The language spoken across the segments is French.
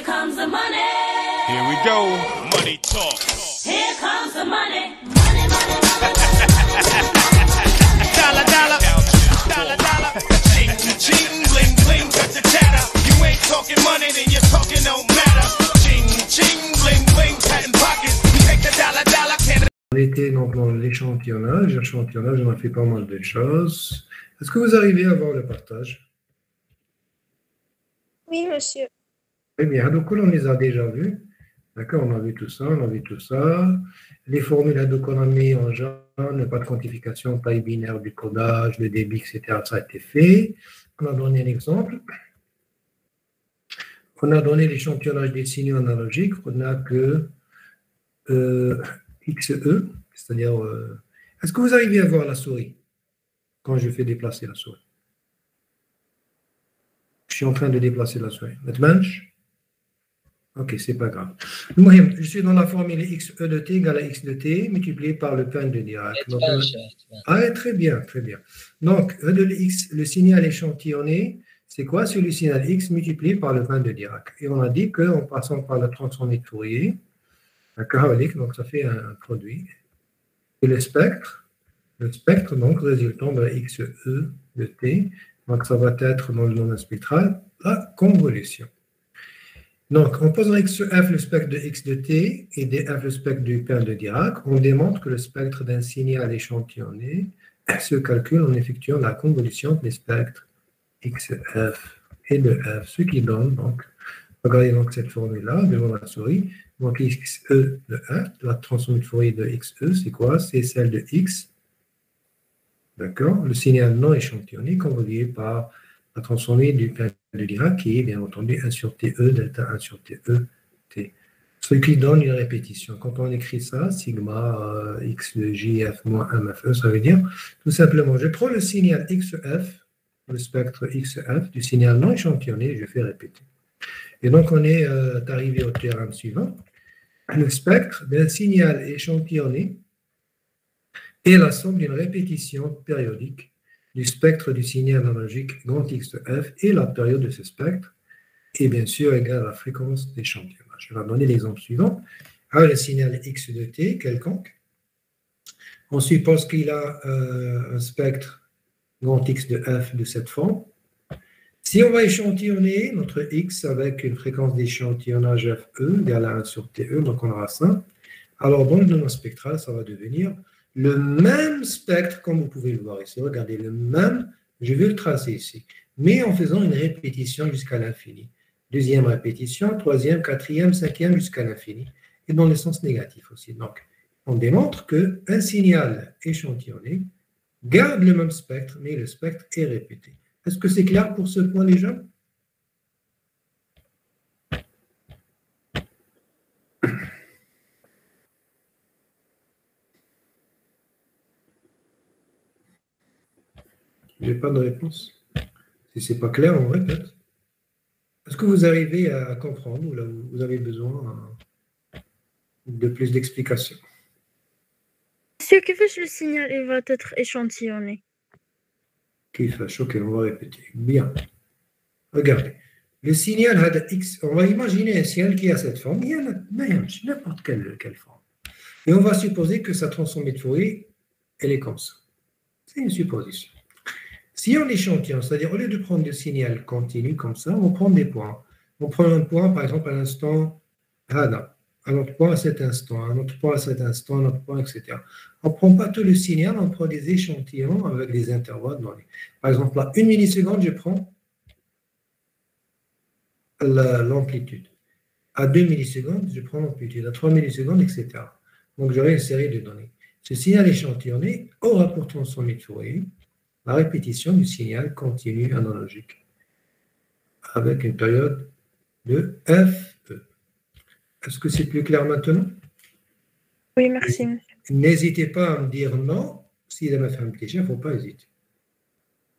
comes the money. Here we go. Money talk. Here comes the money. Money, money, money. Dollar, dollar. Dollar, dollar. Cheating, cheating, bling, bling, cut the chatter. You ain't talking money, then your talking don't matter. Ching, ching, bling, bling, patent pockets. You take the dollar, dollar, can't. On était donc dans l'échantillonnage. L'échantillonnage, on a fait pas mal de choses. Est-ce que vous arrivez à voir le partage? Oui, monsieur. Très bien. Donc, on les a déjà vus. D'accord, on a vu tout ça, on a vu tout ça. Les formules donc on a mis en jaune, pas de quantification, taille binaire du codage, le débit, etc. Ça a été fait. On a donné un exemple. On a donné l'échantillonnage des signaux analogiques. On n'a que XE, c'est-à-dire... est-ce que vous arrivez à voir la souris quand je fais déplacer la souris? Je suis en train de déplacer la souris. Maintenant, ok, c'est pas grave. Je suis dans la formule XE de t égale à X de t multiplié par le pain de Dirac. Donc, très bien, très bien. Donc, E de X, le signal échantillonné, c'est quoi? C'est le signal X multiplié par le pain de Dirac. Et on a dit qu'en passant par la transformée de Fourier, d'accord, donc ça fait un produit. Et le spectre donc résultant de la XE de t, donc ça va être dans le domaine spectral, la convolution. Donc, en posant XF le spectre de X de t et DF le spectre du pain de Dirac, on démontre que le spectre d'un signal échantillonné se calcule en effectuant la convolution des spectres XF et de F, ce qui donne donc, regardez donc cette formule-là devant la souris, donc XE de F, la transformée de Fourier de XE, c'est quoi? C'est celle de X, d'accord, le signal non échantillonné convolué par la transformée du pain de Dirac qui est bien entendu 1 sur TE delta 1 sur TE T. Ce qui donne une répétition. Quand on écrit ça, sigma X de JF moins MFE, ça veut dire tout simplement, je prends le signal XF, le spectre XF du signal non échantillonné, et je fais répéter. Et donc on est arrivé au théorème suivant. Le spectre d'un signal échantillonné est la somme d'une répétition périodique du spectre du signal analogique grand X de F et la période de ce spectre est bien sûr égale à la fréquence d'échantillonnage. Je vais donner l'exemple suivant. Alors, le signal X de T quelconque, on suppose qu'il a un spectre grand X de F de cette forme. Si on va échantillonner notre X avec une fréquence d'échantillonnage FE égale à 1 sur TE, donc on aura ça, alors dans le domaine spectral, ça va devenir le même spectre, comme vous pouvez le voir ici. Regardez, le même, je vais le tracer ici, mais en faisant une répétition jusqu'à l'infini. Deuxième répétition, troisième, quatrième, cinquième, jusqu'à l'infini. Et dans le sens négatif aussi. Donc, on démontre qu'un signal échantillonné garde le même spectre, mais le spectre est répété. Est-ce que c'est clair pour ce point, les gens? Je n'ai pas de réponse. Si ce n'est pas clair, on répète. Est-ce que vous arrivez à comprendre ou là, vous avez besoin de plus d'explications? Ce qui fait que le signal il va être échantillonné. Qui fait, ok, on va répéter. Bien. Regardez. Le signal a de X, on va imaginer un signal qui a cette forme. Il y a n'importe quelle forme. Et on va supposer que sa transformée de Fourier, elle est comme ça. C'est une supposition. Si on échantillonne, c'est-à-dire au lieu de prendre le signal continu comme ça, on prend des points. On prend un point, par exemple, à l'instant un autre point à cet instant, un autre point à cet instant, un autre point, etc. On ne prend pas tout le signal, on prend des échantillons avec des intervalles donnés. Par exemple, à 1 milliseconde, je prends l'amplitude. À 2 millisecondes, je prends l'amplitude. À 3 millisecondes, etc. Donc, j'aurai une série de données. Ce signal échantillonné aura pour transformé de Fourier la répétition du signal continu analogique avec une période de FE. Est-ce que c'est plus clair maintenant? Oui, merci. N'hésitez pas à me dire non. Si la mafia il ne faut pas hésiter.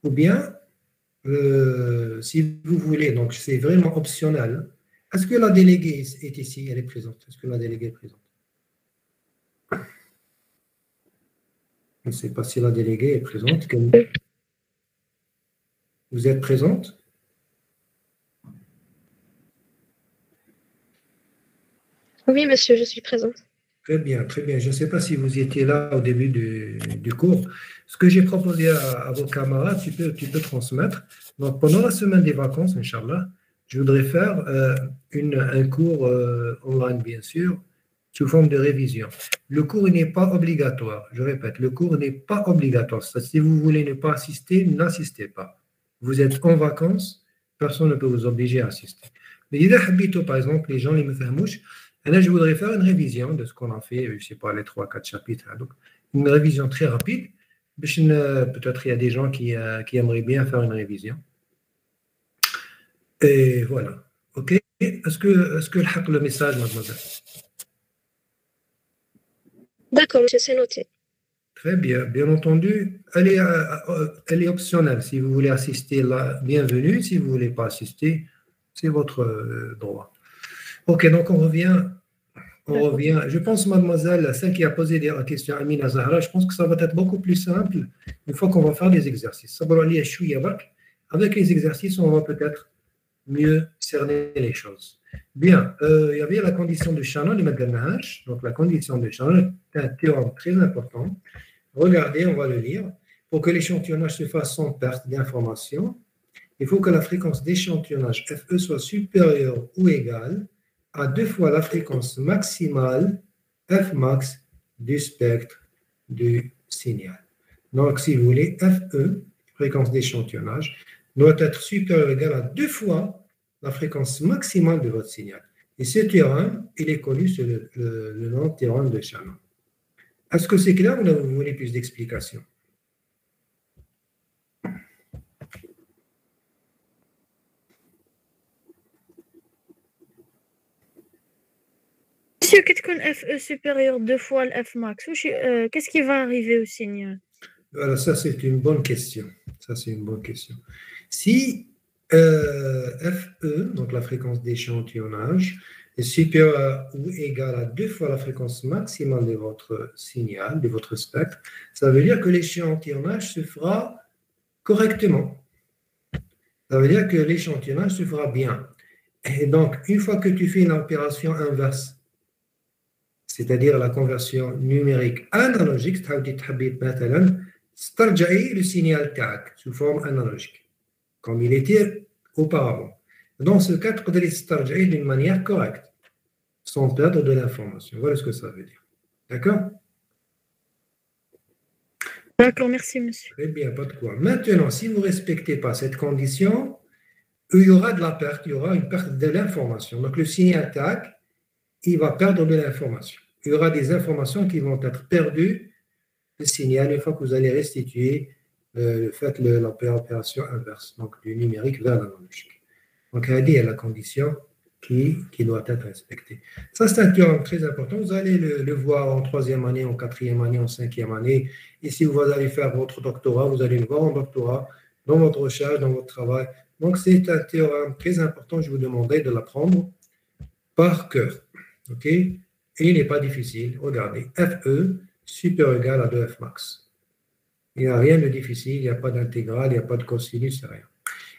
Ou bien, si vous voulez, donc c'est vraiment optionnel. Est-ce que la déléguée est ici? Elle est présente. Est-ce que la déléguée est présente? Je ne sais pas si la déléguée est présente. Vous êtes présente? Oui, monsieur, je suis présente. Très bien, très bien. Je ne sais pas si vous étiez là au début du cours. Ce que j'ai proposé à vos camarades, tu peux transmettre. Donc, pendant la semaine des vacances, Inch'Allah, je voudrais faire un cours online, bien sûr, sous forme de révision. Le cours n'est pas obligatoire. Je répète, le cours n'est pas obligatoire. Si vous voulez ne pas assister, n'assistez pas. Vous êtes en vacances, personne ne peut vous obliger à assister. Mais il y a par exemple, les gens, les mefahmouch, et là, je voudrais faire une révision de ce qu'on a fait, je ne sais pas, les 3-4 chapitres. Donc, une révision très rapide. Peut-être il y a des gens qui aimeraient bien faire une révision. Et voilà. OK? Est-ce que le message, mademoiselle? D'accord, monsieur, c'est noté. Très bien. Bien entendu, elle est optionnelle. Si vous voulez assister, là, bienvenue. Si vous ne voulez pas assister, c'est votre droit. OK, donc on revient. Je pense, mademoiselle, celle qui a posé la question à Amina Zahra, je pense que ça va être beaucoup plus simple une fois qu'on va faire des exercices. Avec les exercices, on va peut-être mieux cerner les choses. Bien, il y avait la condition de Shannon, donc la condition de Shannon est un théorème très important. Regardez, on va le lire. Pour que l'échantillonnage se fasse sans perte d'information, il faut que la fréquence d'échantillonnage FE soit supérieure ou égale à 2 fois la fréquence maximale Fmax du spectre du signal. Donc, si vous voulez, FE, fréquence d'échantillonnage, doit être supérieure ou égale à 2 fois la fréquence maximale de votre signal. Et ce théorème, il est connu sous le nom de théorème de Shannon. Est-ce que c'est clair ou vous voulez plus d'explications? Monsieur, qu'est-ce qu'un FE supérieur 2 fois le Fmax? Qu'est-ce qui va arriver au signal? Voilà, ça c'est une bonne question. Si FE, donc la fréquence d'échantillonnage, est supérieure ou égale à 2 fois la fréquence maximale de votre signal, de votre spectre, ça veut dire que l'échantillonnage se fera correctement. Ça veut dire que l'échantillonnage se fera bien. Et donc, une fois que tu fais une opération inverse, c'est-à-dire la conversion numérique analogique, le signal TAC sous forme analogique, comme il était auparavant. Dans ce cas, tu peux d'une manière correcte, sans perdre de l'information. Voilà ce que ça veut dire. D'accord? D'accord, merci, monsieur. Très bien, pas de quoi. Maintenant, si vous ne respectez pas cette condition, il y aura de la perte, il y aura une perte de l'information. Donc, le signal TAC, il va perdre de l'information. Il y aura des informations qui vont être perdues, le signal, une fois que vous allez restituer l'opération inverse, donc du numérique vers l'analogique. Donc, il y a la condition qui doit être respectée. Ça, c'est un théorème très important. Vous allez le voir en 3e année, en 4e année, en 5e année. Et si vous allez faire votre doctorat, vous allez le voir en doctorat, dans votre recherche, dans votre travail. Donc, c'est un théorème très important. Je vous demanderai de l'apprendre par cœur. OK? Et il n'est pas difficile. Regardez, FE supérieur ou égal à 2 Fmax. Il n'y a rien de difficile, il n'y a pas d'intégrale, il n'y a pas de cosinus, rien.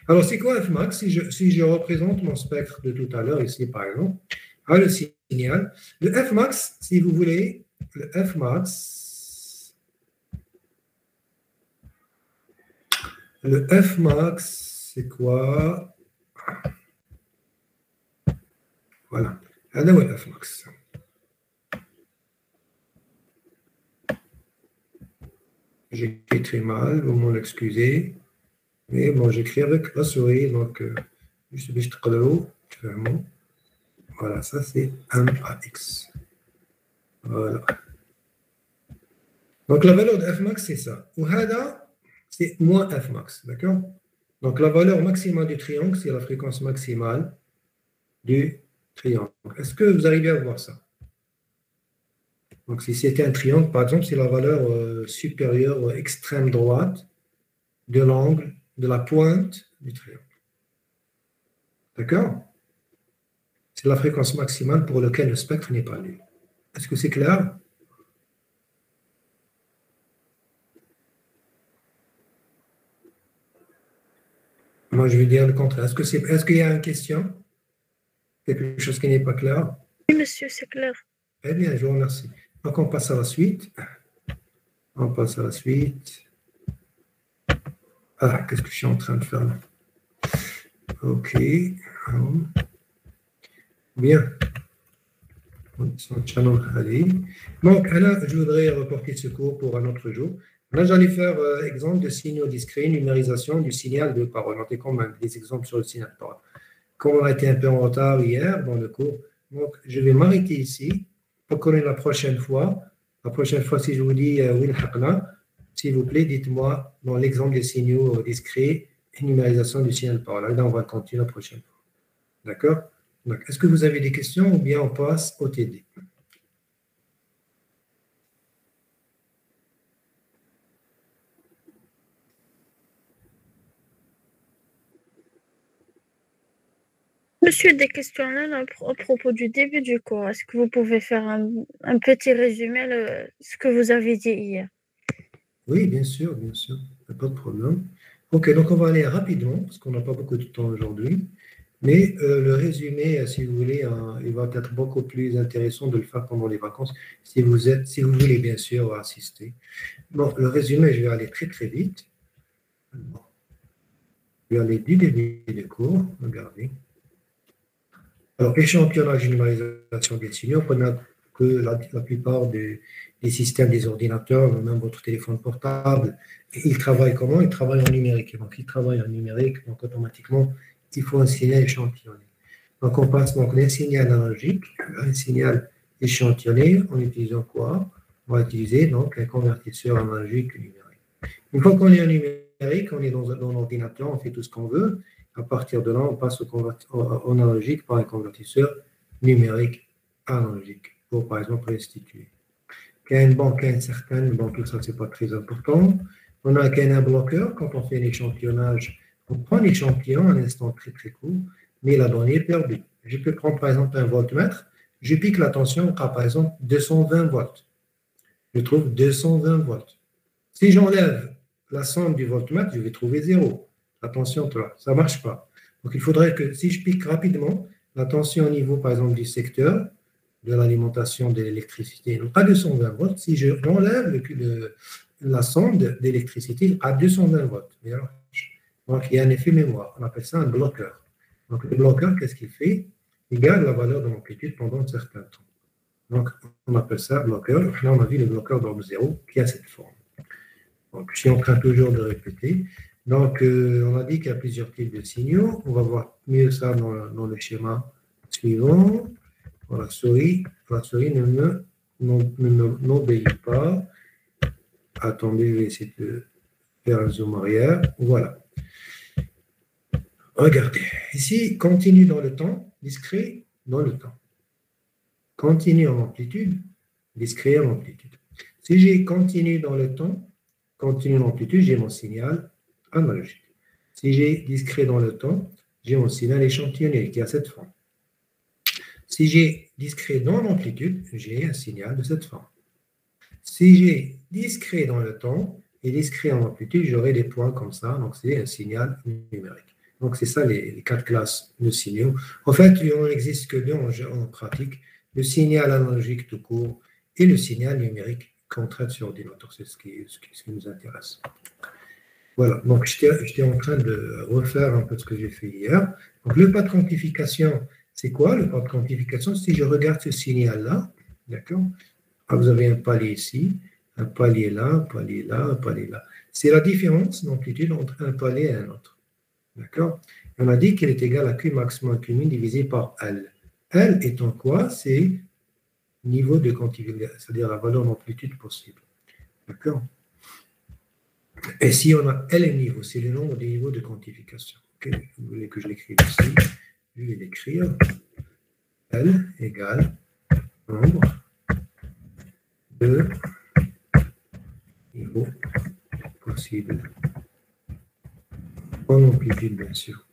Alors, c'est quoi Fmax? Si je représente mon spectre de tout à l'heure, ici par exemple, le signal, le Fmax, si vous voulez, le Fmax, c'est quoi? Voilà. Alors, le Fmax. J'écris très mal, vous m'en excusez. Mais bon, j'écris avec la souris, donc juste vraiment. Voilà, ça c'est MAX. Voilà. Donc la valeur de Fmax, c'est ça. Ou Hada, c'est moins Fmax, d'accord? Donc la valeur maximale du triangle, c'est la fréquence maximale du triangle. Est-ce que vous arrivez à voir ça? Donc si c'était un triangle, par exemple, c'est la valeur supérieure extrême droite de l'angle de la pointe du triangle. D'accord? C'est la fréquence maximale pour laquelle le spectre n'est pas nul. Est-ce que c'est clair? Moi, je vais dire le contraire. Est-ce qu'il y a une question? Quelque chose qui n'est pas clair? Oui, monsieur, c'est clair. Très bien, je vous remercie. Donc, on passe à la suite. On passe à la suite. Ah, qu'est-ce que je suis en train de faire là? OK. Bien. Donc, là, je voudrais reporter ce cours pour un autre jour. Là, j'allais faire exemple de signaux discrets, numérisation du signal de parole. Notez comme des exemples sur le signal de parole. Comme on a été un peu en retard hier dans le cours, donc je vais m'arrêter ici pour connaître la prochaine fois. La prochaine fois, si je vous dis s'il vous plaît, dites-moi dans l'exemple des signaux discrets et numérisation du signal de parole. Là, on va continuer la prochaine fois. D'accord? Donc, est-ce que vous avez des questions ou bien on passe au TD? Monsieur, des questions là à propos du début du cours. Est-ce que vous pouvez faire un petit résumé de ce que vous avez dit hier? Oui, bien sûr, pas de problème. Ok, donc on va aller rapidement, parce qu'on n'a pas beaucoup de temps aujourd'hui. Mais le résumé, si vous voulez, il va être beaucoup plus intéressant de le faire pendant les vacances, si vous voulez bien sûr assister. Bon, le résumé, je vais aller très très vite. Bon. Je vais aller du début du cours, regardez. Alors, échantillonnage et numérisation des signaux, on a que la plupart des systèmes des ordinateurs, même votre téléphone portable, ils travaillent comment? Ils travaillent en numérique. Donc, ils travaillent en numérique, donc automatiquement, il faut un signal échantillonné. Donc, on passe donc d'un signal analogique à un signal échantillonné en utilisant quoi? On va utiliser donc un convertisseur analogique numérique. Une fois qu'on est en numérique, on est dans l'ordinateur, on fait tout ce qu'on veut. À partir de là, on passe au analogique par un convertisseur numérique analogique pour, par exemple, restituer. Quand une banque est incertaine, bon, tout ça, ce n'est pas très important. On a un bloqueur, quand on fait un échantillonnage, on prend l'échantillon un instant très très court, mais la donnée est perdue. Je peux prendre, par exemple, un voltmètre, je pique la tension à, par exemple, 220 volts. Je trouve 220 volts. Si j'enlève la somme du voltmètre, je vais trouver 0. La tension 3, ça ne marche pas. Donc, il faudrait que, si je pique rapidement, la tension au niveau, par exemple, du secteur de l'alimentation de l'électricité à 220 volts, si je enlève la sonde d'électricité à 220 volts. Donc, il y a un effet mémoire. On appelle ça un bloqueur. Donc, le bloqueur, qu'est-ce qu'il fait? Il garde la valeur de l'amplitude pendant un certain temps. Donc, on appelle ça bloqueur. Là, on a vu le bloqueur d'ordre 0 qui a cette forme. Donc, je suis en train toujours de répéter. Donc, on a dit qu'il y a plusieurs types de signaux. On va voir mieux ça dans le schéma suivant. La souris n'obéit pas. Attendez, je vais essayer de faire un zoom arrière. Voilà. Regardez. Ici, continue dans le temps, discret dans le temps. Continue en amplitude, discret en amplitude. Si j'ai continu dans le temps, continue en amplitude, j'ai mon signal analogique. Si j'ai discret dans le temps, j'ai mon signal échantillonné qui a cette forme. Si j'ai discret dans l'amplitude, j'ai un signal de cette forme. Si j'ai discret dans le temps et discret en amplitude, j'aurai des points comme ça, donc c'est un signal numérique. Donc c'est ça les 4 classes de signaux. En fait, il n'en existe que 2 en pratique, le signal analogique tout court et le signal numérique qu'on traite sur ordinateur. C'est ce qui nous intéresse. Voilà, donc j'étais en train de refaire un peu ce que j'ai fait hier. Donc le pas de quantification, c'est quoi le pas de quantification? Si je regarde ce signal-là, d'accord? Vous avez un palier ici, un palier là, un palier là, un palier là. C'est la différence d'amplitude entre un palier et un autre. D'accord? On a dit qu'il est égal à Q max moins Q min divisé par L. L étant quoi? C'est niveau de quantification, c'est-à-dire la valeur d'amplitude possible. D'accord? Et si on a L niveau, c'est le nombre des niveaux de quantification. Okay. Vous voulez que je l'écrive ici? Je vais l'écrire. L égale nombre de niveaux possibles. En amplitude, bien sûr.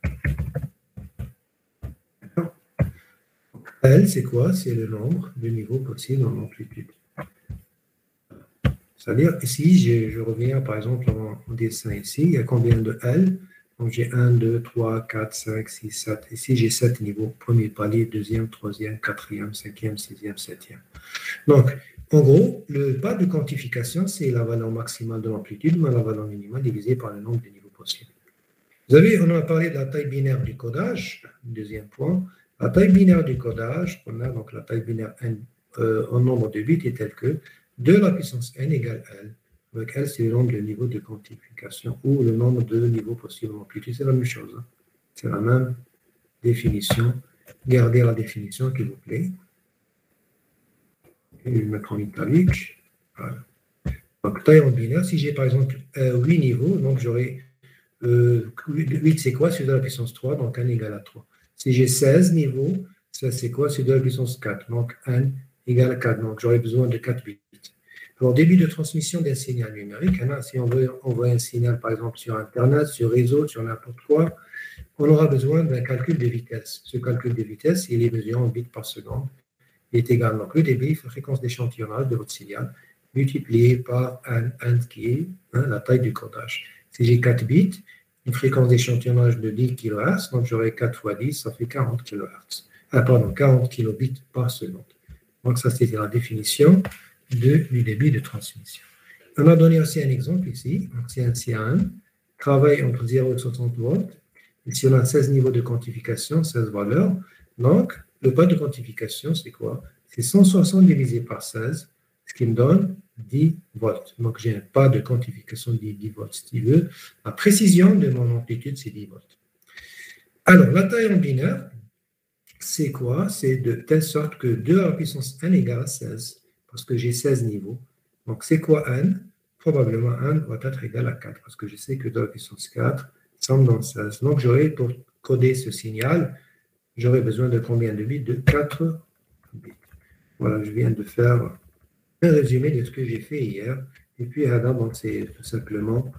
D'accord? L, c'est quoi? C'est le nombre de niveaux possibles en amplitude. C'est-à-dire, ici, je reviens par exemple en dessin ici, il y a combien de L? Donc j'ai 1, 2, 3, 4, 5, 6, 7. Ici, j'ai 7 niveaux. Premier palier, deuxième, troisième, quatrième, cinquième, sixième, septième. Donc, en gros, le pas de quantification, c'est la valeur maximale de l'amplitude moins la valeur minimale divisée par le nombre de niveaux possibles. Vous savez, on a parlé de la taille binaire du codage. Deuxième point. La taille binaire du codage, on a donc la taille binaire n en nombre de bits est telle que 2 à la puissance n égale L. Avec L, c'est le nombre de niveaux de quantification ou le nombre de niveaux possibles d'amplitude. C'est la même chose. Hein. C'est la même définition. Gardez la définition, s'il vous plaît. Et je vais le mettre en italique. Voilà. Donc, taille en binaire, si j'ai par exemple 8 niveaux, donc j'aurai 8, c'est quoi? C'est 2 à la puissance 3, donc n égale à 3. Si j'ai 16 niveaux, ça c'est quoi? C'est 2 à la puissance 4, donc n égale à 4. Donc j'aurai besoin de 4 bits. Alors, début de transmission d'un signal numérique, hein, si on veut envoyer un signal, par exemple, sur Internet, sur réseau, sur n'importe quoi, on aura besoin d'un calcul de vitesse. Ce calcul de vitesse, il est mesuré en bits par seconde. Il est égal, donc le débit, fréquence d'échantillonnage de votre signal, multiplié par n qui est la taille du codage. Si j'ai 4 bits, une fréquence d'échantillonnage de 10 kHz, donc j'aurai 4 fois 10, ça fait 40 kHz. 40 kilobits par seconde. Donc ça, c'était la définition du débit de transmission. On a donné aussi un exemple ici. C'est un CA1, travaille entre 0 et 60 volts. Ici, on a 16 niveaux de quantification, 16 valeurs. Donc, le pas de quantification, c'est quoi? C'est 160 divisé par 16, ce qui me donne 10 volts. Donc, j'ai un pas de quantification de 10 volts. Si tu veux, la précision de mon amplitude, c'est 10 volts. Alors, la taille en binaire, c'est quoi? C'est de telle sorte que 2 à la puissance n égale à 16, parce que j'ai 16 niveaux. Donc, c'est quoi n? Probablement n va être égal à 4, parce que je sais que 2 à la puissance 4 semble dans 16. Donc, j'aurai, pour coder ce signal, j'aurai besoin de combien de bits? De 4 bits. Voilà, je viens de faire un résumé de ce que j'ai fait hier. Et puis, donc, c'est tout simplement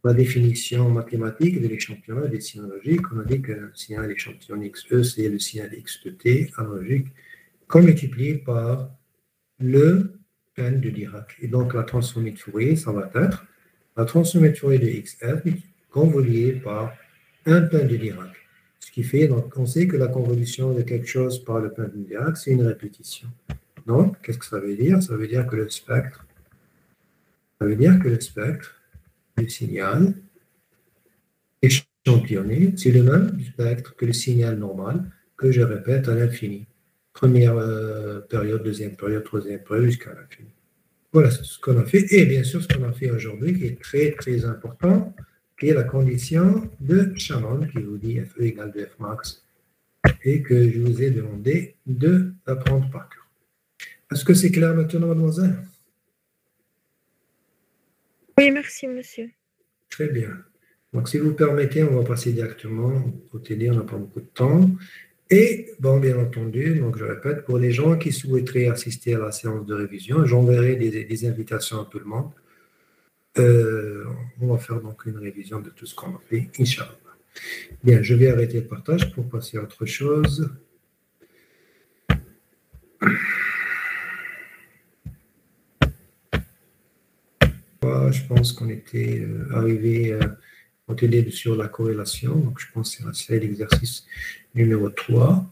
la définition mathématique de l'échantillonnage des signaux logiques. On a dit que le signal échantillon XE, c'est le signal X de T analogique, qu'on multiplie par le n de Dirac. Et donc, la transformée de Fourier, ça va être la transformée de Fourier de XF convoluée par un pain de Dirac. Ce qui fait, donc, on sait que la convolution de quelque chose par le pain de Dirac, c'est une répétition. Donc, qu'est-ce que ça veut dire? Ça veut dire que le spectre, du signal échantillonné, c'est le même spectre que le signal normal, que je répète à l'infini. Première période, deuxième période, troisième période, jusqu'à l'infini. Voilà ce qu'on a fait. Et bien sûr, ce qu'on a fait aujourd'hui, qui est très, très important, qui est la condition de Shannon, qui vous dit FE égale de F max, et que je vous ai demandé d'apprendre par cœur. Est-ce que c'est clair maintenant, mademoiselle? Oui, merci, monsieur. Très bien. Donc, si vous permettez, on va passer directement au télé, on n'a pas beaucoup de temps. Et, bon, bien entendu, donc je répète, pour les gens qui souhaiteraient assister à la séance de révision, j'enverrai des invitations à tout le monde. On va faire donc une révision de tout ce qu'on a fait, Inch'Allah. Bien, je vais arrêter le partage pour passer à autre chose. Je pense qu'on était arrivé au télé sur la corrélation, donc je pense que c'est l'exercice numéro 3.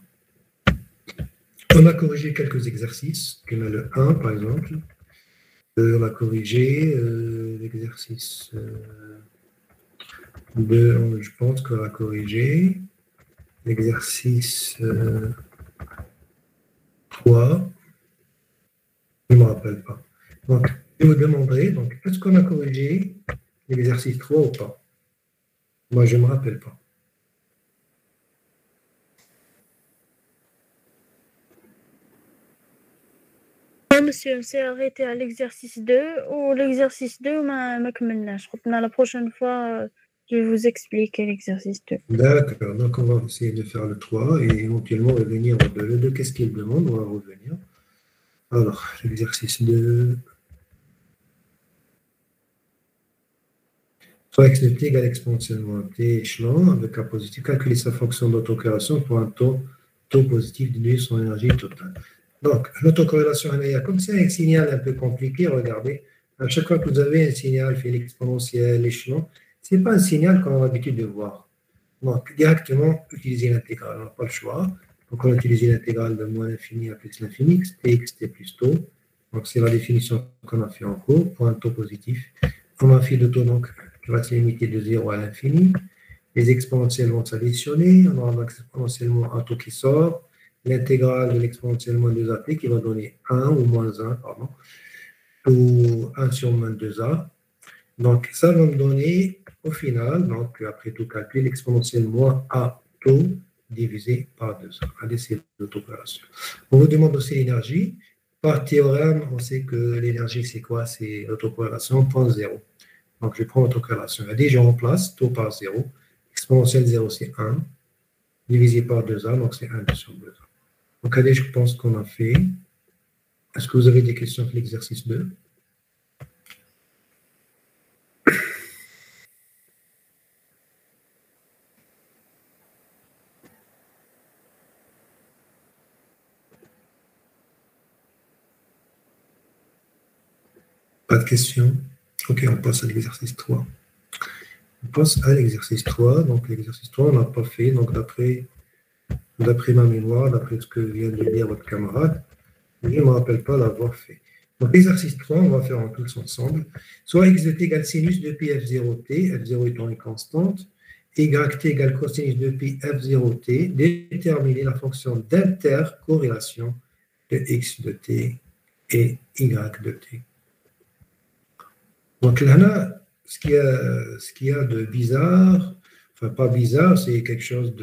On a corrigé quelques exercices, comme le 1 par exemple. On a corrigé l'exercice 2, je pense qu'on a corrigé l'exercice 3. Je ne me rappelle pas. Donc, je vous demanderai, donc, est-ce qu'on a corrigé l'exercice 3 ou pas? Moi, je ne me rappelle pas. Non, monsieur, on s'est arrêté à l'exercice 2 ou l'exercice 2, ma la prochaine fois, je vais vous expliquer l'exercice 2. D'accord, donc on va essayer de faire le 3 et éventuellement revenir au 2. Le 2, qu'est-ce qu'il demande? On va revenir. Alors, l'exercice 2. Soit x de t égale exponentiellement t échelon avec un positif, calculer sa fonction d'autocorrélation pour un taux positif déduire son énergie totale. Donc, l'autocorrélation, comme c'est un signal un peu compliqué, regardez, à chaque fois que vous avez un signal fait l'exponentiel, l'échelon, Ce n'est pas un signal qu'on a l'habitude de voir. Donc, directement, utiliser l'intégrale. On n'a pas le choix. Donc, on va utiliser l'intégrale de moins l'infini à plus l'infini, xt plus taux. Donc, c'est la définition qu'on a fait en cours pour un taux positif. On a fait le taux donc, qui va se limiter de 0 à l'infini. Les exponentielles vont s'additionner. On aura exponentiellement un taux qui sort. L'intégrale de l'exponentielle moins 2at qui va donner 1 ou moins 1, pardon, ou 1 sur moins 2a. Donc, ça va me donner, au final, donc après tout calcul, l'exponentielle moins a taux divisé par 2a. Allez, c'est l'autopération. On vous demande aussi l'énergie. Par théorème, on sait que l'énergie, c'est quoi? C'est l'autocorrélation point 0. Donc, je prends l'autocorrélation. Regardez, je remplace taux par 0. Exponentielle 0, c'est 1. Divisé par 2a, donc c'est 1 sur 2a. Donc, allez, je pense qu'on a fait. Est-ce que vous avez des questions sur l'exercice 2? Pas de questions? Ok, on passe à l'exercice 3. On passe à l'exercice 3. Donc, l'exercice 3, on n'a pas fait. Donc, d'après ma mémoire, d'après ce que vient de dire votre camarade, je ne me rappelle pas l'avoir fait. Donc, l'exercice 3, on va faire en tous ensemble. Soit x de t égale sinus de pi f0t, f0 étant une constante, y t égale cosinus de pi f0t, déterminer la fonction d'intercorrélation de x de t et y de t. Donc là, ce qu'il y a de bizarre, enfin pas bizarre, c'est quelque chose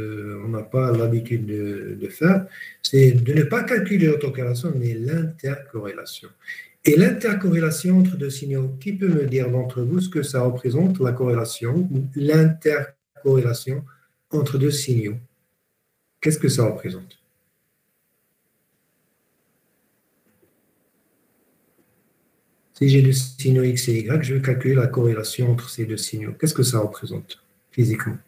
on n'a pas l'habitude de faire, c'est de ne pas calculer l'autocorrélation, mais l'intercorrélation. Et l'intercorrélation entre deux signaux, qui peut me dire d'entre vous ce que ça représente, la corrélation ou l'intercorrélation entre deux signaux? Qu'est-ce que ça représente? Si j'ai deux signaux x et y, je vais calculer la corrélation entre ces deux signaux. Qu'est-ce que ça représente physiquement?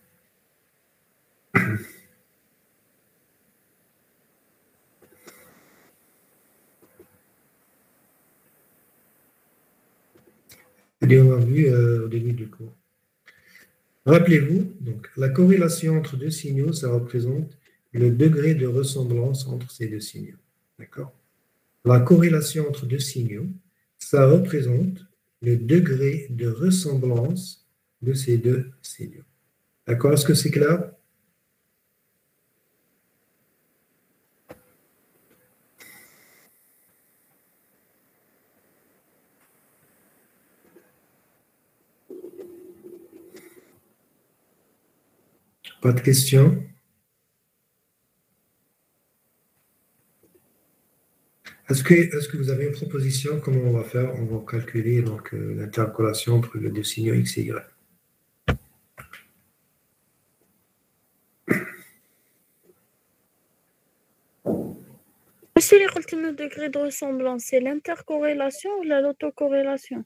Et on a vu au début du cours. Rappelez-vous, donc, la corrélation entre deux signaux, ça représente le degré de ressemblance entre ces deux signaux. D'accord? La corrélation entre deux signaux, ça représente le degré de ressemblance de ces deux signaux. D'accord? Est-ce que c'est clair? Pas de questions? Est-ce que vous avez une proposition? Comment on va faire? On va calculer donc l'intercorrélation entre les deux signaux x et y. C'est le degré de ressemblance, c'est l'intercorrélation ou l'autocorrélation?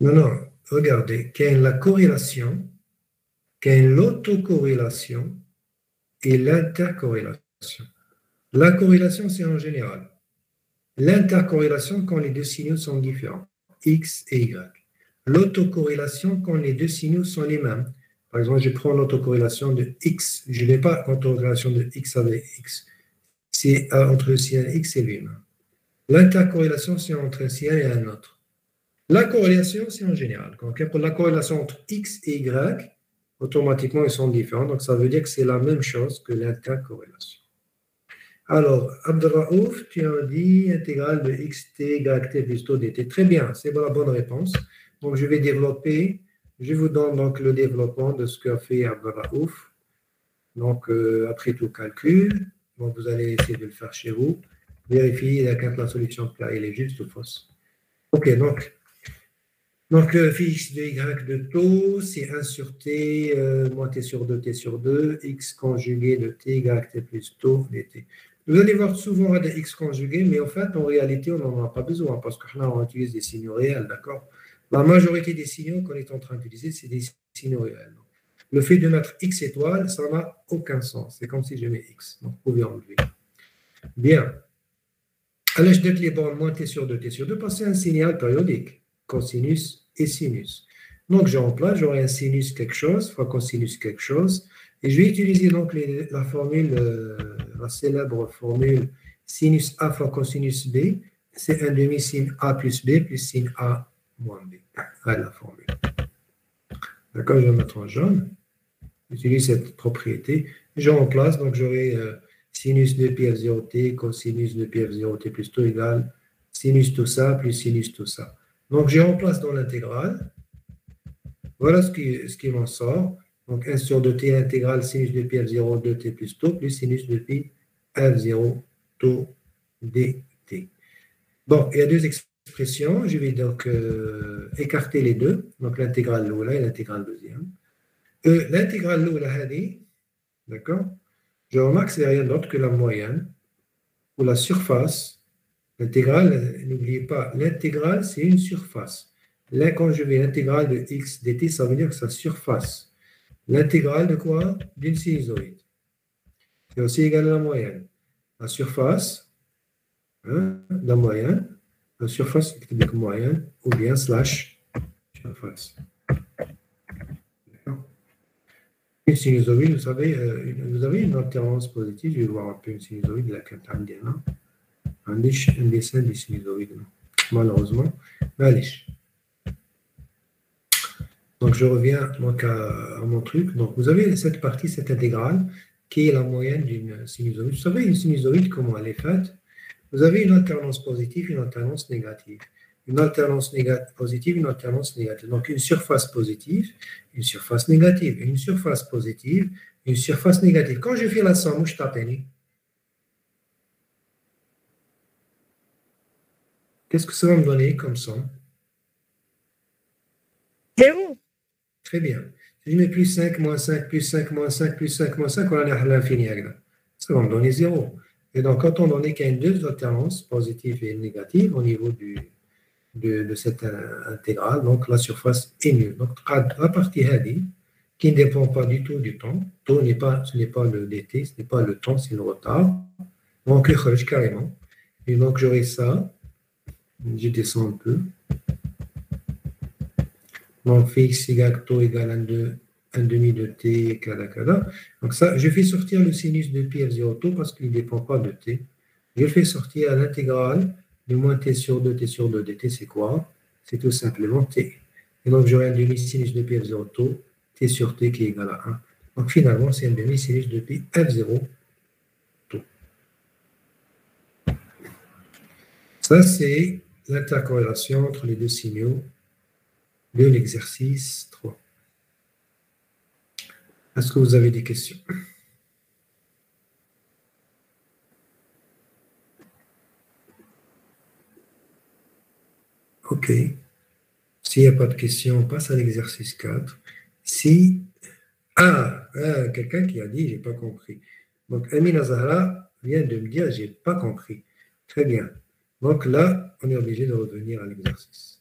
Non, regardez, qu'il y a la corrélation, qu'il y a l'autocorrélation et l'intercorrélation. La corrélation, c'est en général. L'intercorrélation, quand les deux signaux sont différents, x et y. L'autocorrélation, quand les deux signaux sont les mêmes. Par exemple, je prends l'autocorrélation de x. Je n'ai pas l'autocorrélation de x avec x. C'est entre le signal x et lui-même. L'intercorrélation, c'est entre un signal et un autre. La corrélation, c'est en général. Donc, pour la corrélation entre x et y, automatiquement, ils sont différents. Donc, ça veut dire que c'est la même chose que l'intercorrélation. Alors, Abdelraouf, tu as dit intégrale de xt, yt plus taux dt. Très bien, c'est la bonne réponse. Donc, je vais développer. Je vous donne donc le développement de ce qu'a fait Abdelraouf. Donc, après tout calcul, donc vous allez essayer de le faire chez vous. Vérifier quand la solution elle est juste ou fausse. OK, donc phi x de y de taux, c'est 1 sur t, moins t sur 2, t sur 2, x conjugué de t, yt plus taux dt. Vous allez voir souvent des x conjugués, mais en fait, en réalité, on n'en a pas besoin parce que là, on utilise des signaux réels, d'accord? La majorité des signaux qu'on est en train d'utiliser, c'est des signaux réels. Le fait de mettre x étoile, ça n'a aucun sens. C'est comme si je mets x. Donc, vous pouvez enlever. Bien. À l'âge de les bornes moins t sur 2, t sur 2, parce que c'est un signal périodique, cosinus et sinus. Donc, je remplace, j'aurai un sinus quelque chose fois cosinus quelque chose. Et je vais utiliser donc la formule, la célèbre formule sinus A fois cosinus B, c'est 1 demi sin A plus B plus sin A moins B. Voilà la formule. D'accord, je vais mettre en jaune. J'utilise cette propriété. Je remplace, donc j'aurai sinus de pi f0t, cosinus de pi f0t plus tau égale sinus tout ça plus sinus tout ça. Donc, je remplace dans l'intégrale. Voilà ce qui m'en sort. Donc, 1 sur 2t intégrale sinus de pi f0 2t plus tau plus sinus de pi f0 tau dt. Bon, il y a deux expressions. Je vais donc écarter les deux. Donc, l'intégrale l'oula et l'intégrale deuxième. L'intégrale l'oula hadi, d'accord? Je remarque que c'est rien d'autre que la moyenne ou la surface. L'intégrale, n'oubliez pas, l'intégrale, c'est une surface. Là, quand je vais l'intégrale de x dt, ça veut dire que sa surface. L'intégrale de quoi? D'une sinusoïde. C'est aussi égal à la moyenne. La surface, hein, la moyenne, la surface c'est moyenne, ou bien slash surface. Une sinusoïde, vous savez, vous avez une alternance positive, je vais voir un peu une sinusoïde, la catandéna. Un dessin des sinusoïdes, malheureusement. Allez. Donc, je reviens donc à mon truc. Donc, vous avez cette partie, cette intégrale, qui est la moyenne d'une sinusoïde. Vous savez, une sinusoïde, comment elle est faite? Vous avez une alternance positive, une alternance négative. Une alternance positive, une alternance négative. Donc, une surface positive, une surface négative. Une surface positive, une surface négative. Quand je fais la somme, je tape. Qu'est-ce que ça va me donner comme somme? 0. Très bien. Si je mets plus 5, moins 5, plus 5, moins 5, plus 5, moins 5, on a à l'infini. Ça va me donner 0. Et donc, quand on donne qu'il y a deux alternances, positive et négative, au niveau de cette intégrale, donc la surface est nulle. Donc, la partie hadi, qui ne dépend pas du tout du temps, ce n'est pas le dt, ce n'est pas le temps, c'est le retard. Donc, carrément. Et donc, j'aurai ça. Je descends un peu. Donc, Fx égale tau égale 1 demi de t, kada. Donc, ça, je fais sortir le sinus de pi f0 tau parce qu'il ne dépend pas de t. Je fais sortir à l'intégrale de moins t sur 2 dt, c'est quoi? C'est tout simplement t. Et donc, j'aurai un demi-sinus de pi f0 tau, t sur t qui est égal à 1. Donc, finalement, c'est un demi-sinus de pi f0 tau. Ça, c'est l'intercorrélation entre les deux signaux de l'exercice 3. Est-ce que vous avez des questions? OK. S'il n'y a pas de questions, on passe à l'exercice 4. Si... quelqu'un qui a dit « j'ai pas compris ». Donc, Amina Zahra vient de me dire « j'ai pas compris ». Très bien. Donc là, on est obligé de revenir à l'exercice.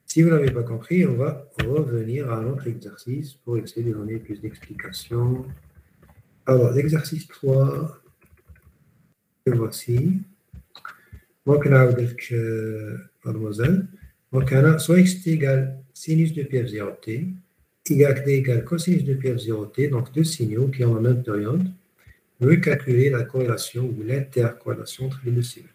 Si vous n'avez pas compris, on va revenir à notre exercice pour essayer de donner plus d'explications. Alors, l'exercice 3, le voici. Donc, on a mademoiselle. Donc, on a soit x égale sinus de pi f0t, y égale cosinus de pi f0t, donc deux signaux qui ont la même période. On veut calculer la corrélation ou l'intercorrélation entre les deux signaux.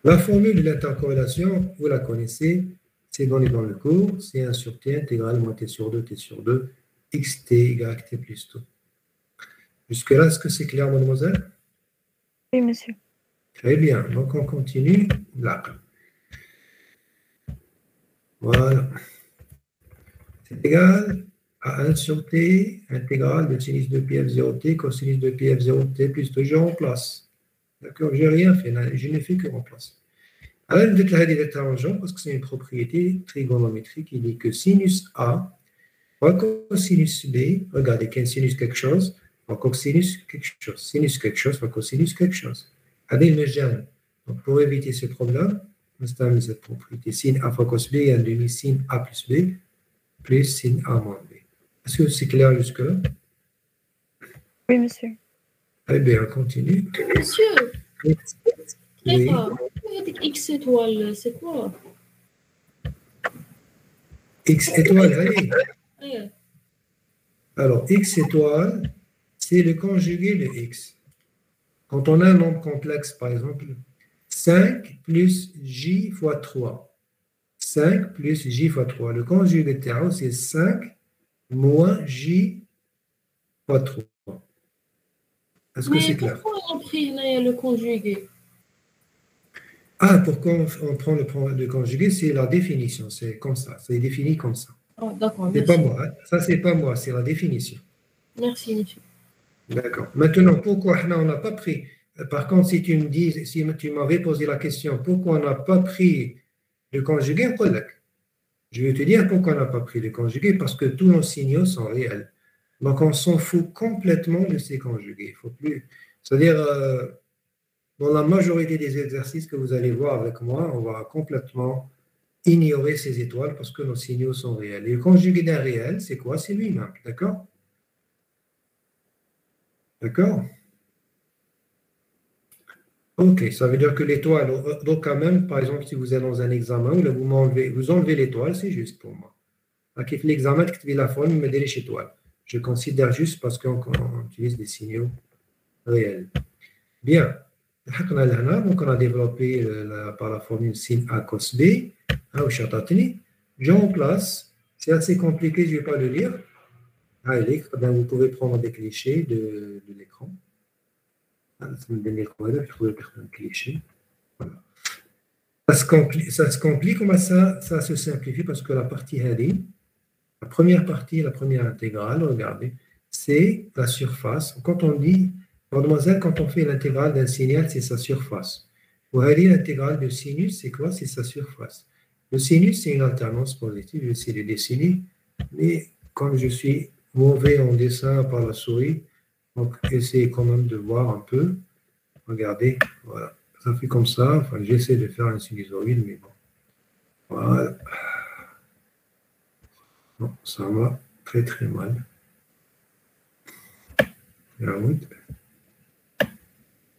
La formule de l'intercorrélation, vous la connaissez, c'est donné dans le cours, c'est 1 sur t intégrale moins t sur 2, xt égale t plus tau. Jusque-là, est-ce que c'est clair, mademoiselle? Oui, monsieur. Très bien, donc on continue là. Voilà. C'est égal à 1 sur t intégrale de sinus de pi f0t cosinus de pi f0t plus tau. Je remplace. D'accord, je n'ai rien fait, je n'ai fait que remplacer. Alors, je vais déclarer tangent parce que c'est une propriété trigonométrique qui dit que sinus A fois cosinus B, regardez, qu'un sinus quelque chose fois cosinus quelque chose. Sinus quelque chose fois cosinus quelque chose. Allez, il me gêne. Donc, pour éviter ce problème, on installe cette propriété. Sin A fois cos B est un demi sin A plus B plus sin A moins B. Est-ce que c'est clair jusque-là? Oui, monsieur. Eh bien, on continue. Monsieur, Oui. X étoile, c'est quoi? X étoile, allez. ايه Alors, X étoile, c'est le conjugué de X. Quand on a un nombre complexe, par exemple, 5 plus J fois 3. 5 plus J fois 3. Le conjugué de terreau, c'est 5 moins J fois 3. Est-ce que mais c'est clair? pourquoi on a pris هنايا le conjugué Ah, pourquoi on prend le conjugué? C'est la définition. C'est comme ça. C'est défini comme ça. oh, d'accord C'est pas merci moi. Hein. Ça, c'est pas moi. C'est la définition. merci monsieur D'accord. Maintenant, pourquoi on n'a pas pris? Par contre, si tu me dis, si tu m'avais posé la question, pourquoi on n'a pas pris le conjugué, je vais te dire pourquoi on n'a pas pris le conjugué, parce que tous nos signaux sont réels. Donc, on s'en fout complètement de ces conjugués. Il faut plus. C'est-à-dire, dans la majorité des exercices que vous allez voir avec moi, on va complètement ignorer ces étoiles parce que nos signaux sont réels. Et le conjugué d'un réel, c'est quoi? C'est lui-même. D'accord? D'accord? Ok, ça veut dire que l'étoile, donc quand même, par exemple, si vous êtes dans un examen, là, vous enlevez l'étoile, c'est juste pour moi. L'examen, la forme, me dirige étoile. Je considère juste parce qu'on utilise des signaux réels. Bien. Donc, on a développé par la formule sin A cos B. Je remplace. C'est assez compliqué, je ne vais pas le lire. Vous pouvez prendre des clichés de l'écran. Ça se complique, comment ça se simplifie parce que la partie Hadi, la première intégrale, regardez, c'est la surface. Quand on dit, mademoiselle, quand on fait l'intégrale d'un signal, c'est sa surface. Pour Hadi, l'intégrale de sinus, c'est quoi? C'est sa surface. Le sinus, c'est une alternance positive, je vais essayer de dessiner, mais comme je suis mauvais en dessin par la souris, donc essayez quand même de voir un peu. Regardez, voilà, ça fait comme ça. Enfin, j'essaie de faire un sinusoïde, mais bon. Voilà. Non, ça va très très mal.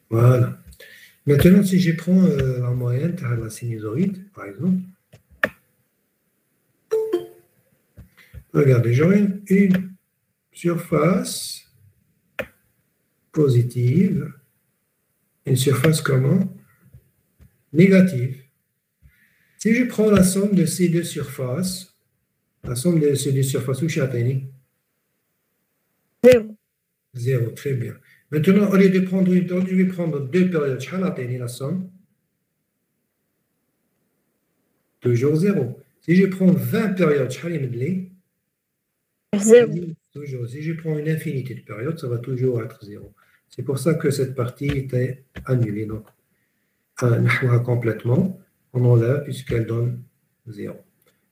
Voilà. Maintenant, si je prends la moyenne de la sinusoïde, par exemple, regardez, j'aurai une surface positive, une surface comment? Négative. Si je prends la somme de ces deux surfaces, la somme de ces deux surfaces, où je suis atteint? 0. 0, très bien. Maintenant, au lieu de prendre une période, je vais prendre deux périodes. Je vais atteindre la somme. Toujours 0. Si je prends 20 périodes, je vais me 0. toujours. Si je prends une infinité de périodes, ça va toujours être 0. C'est pour ça que cette partie était annulée. Donc, on complètement, on enlève puisqu'elle donne 0.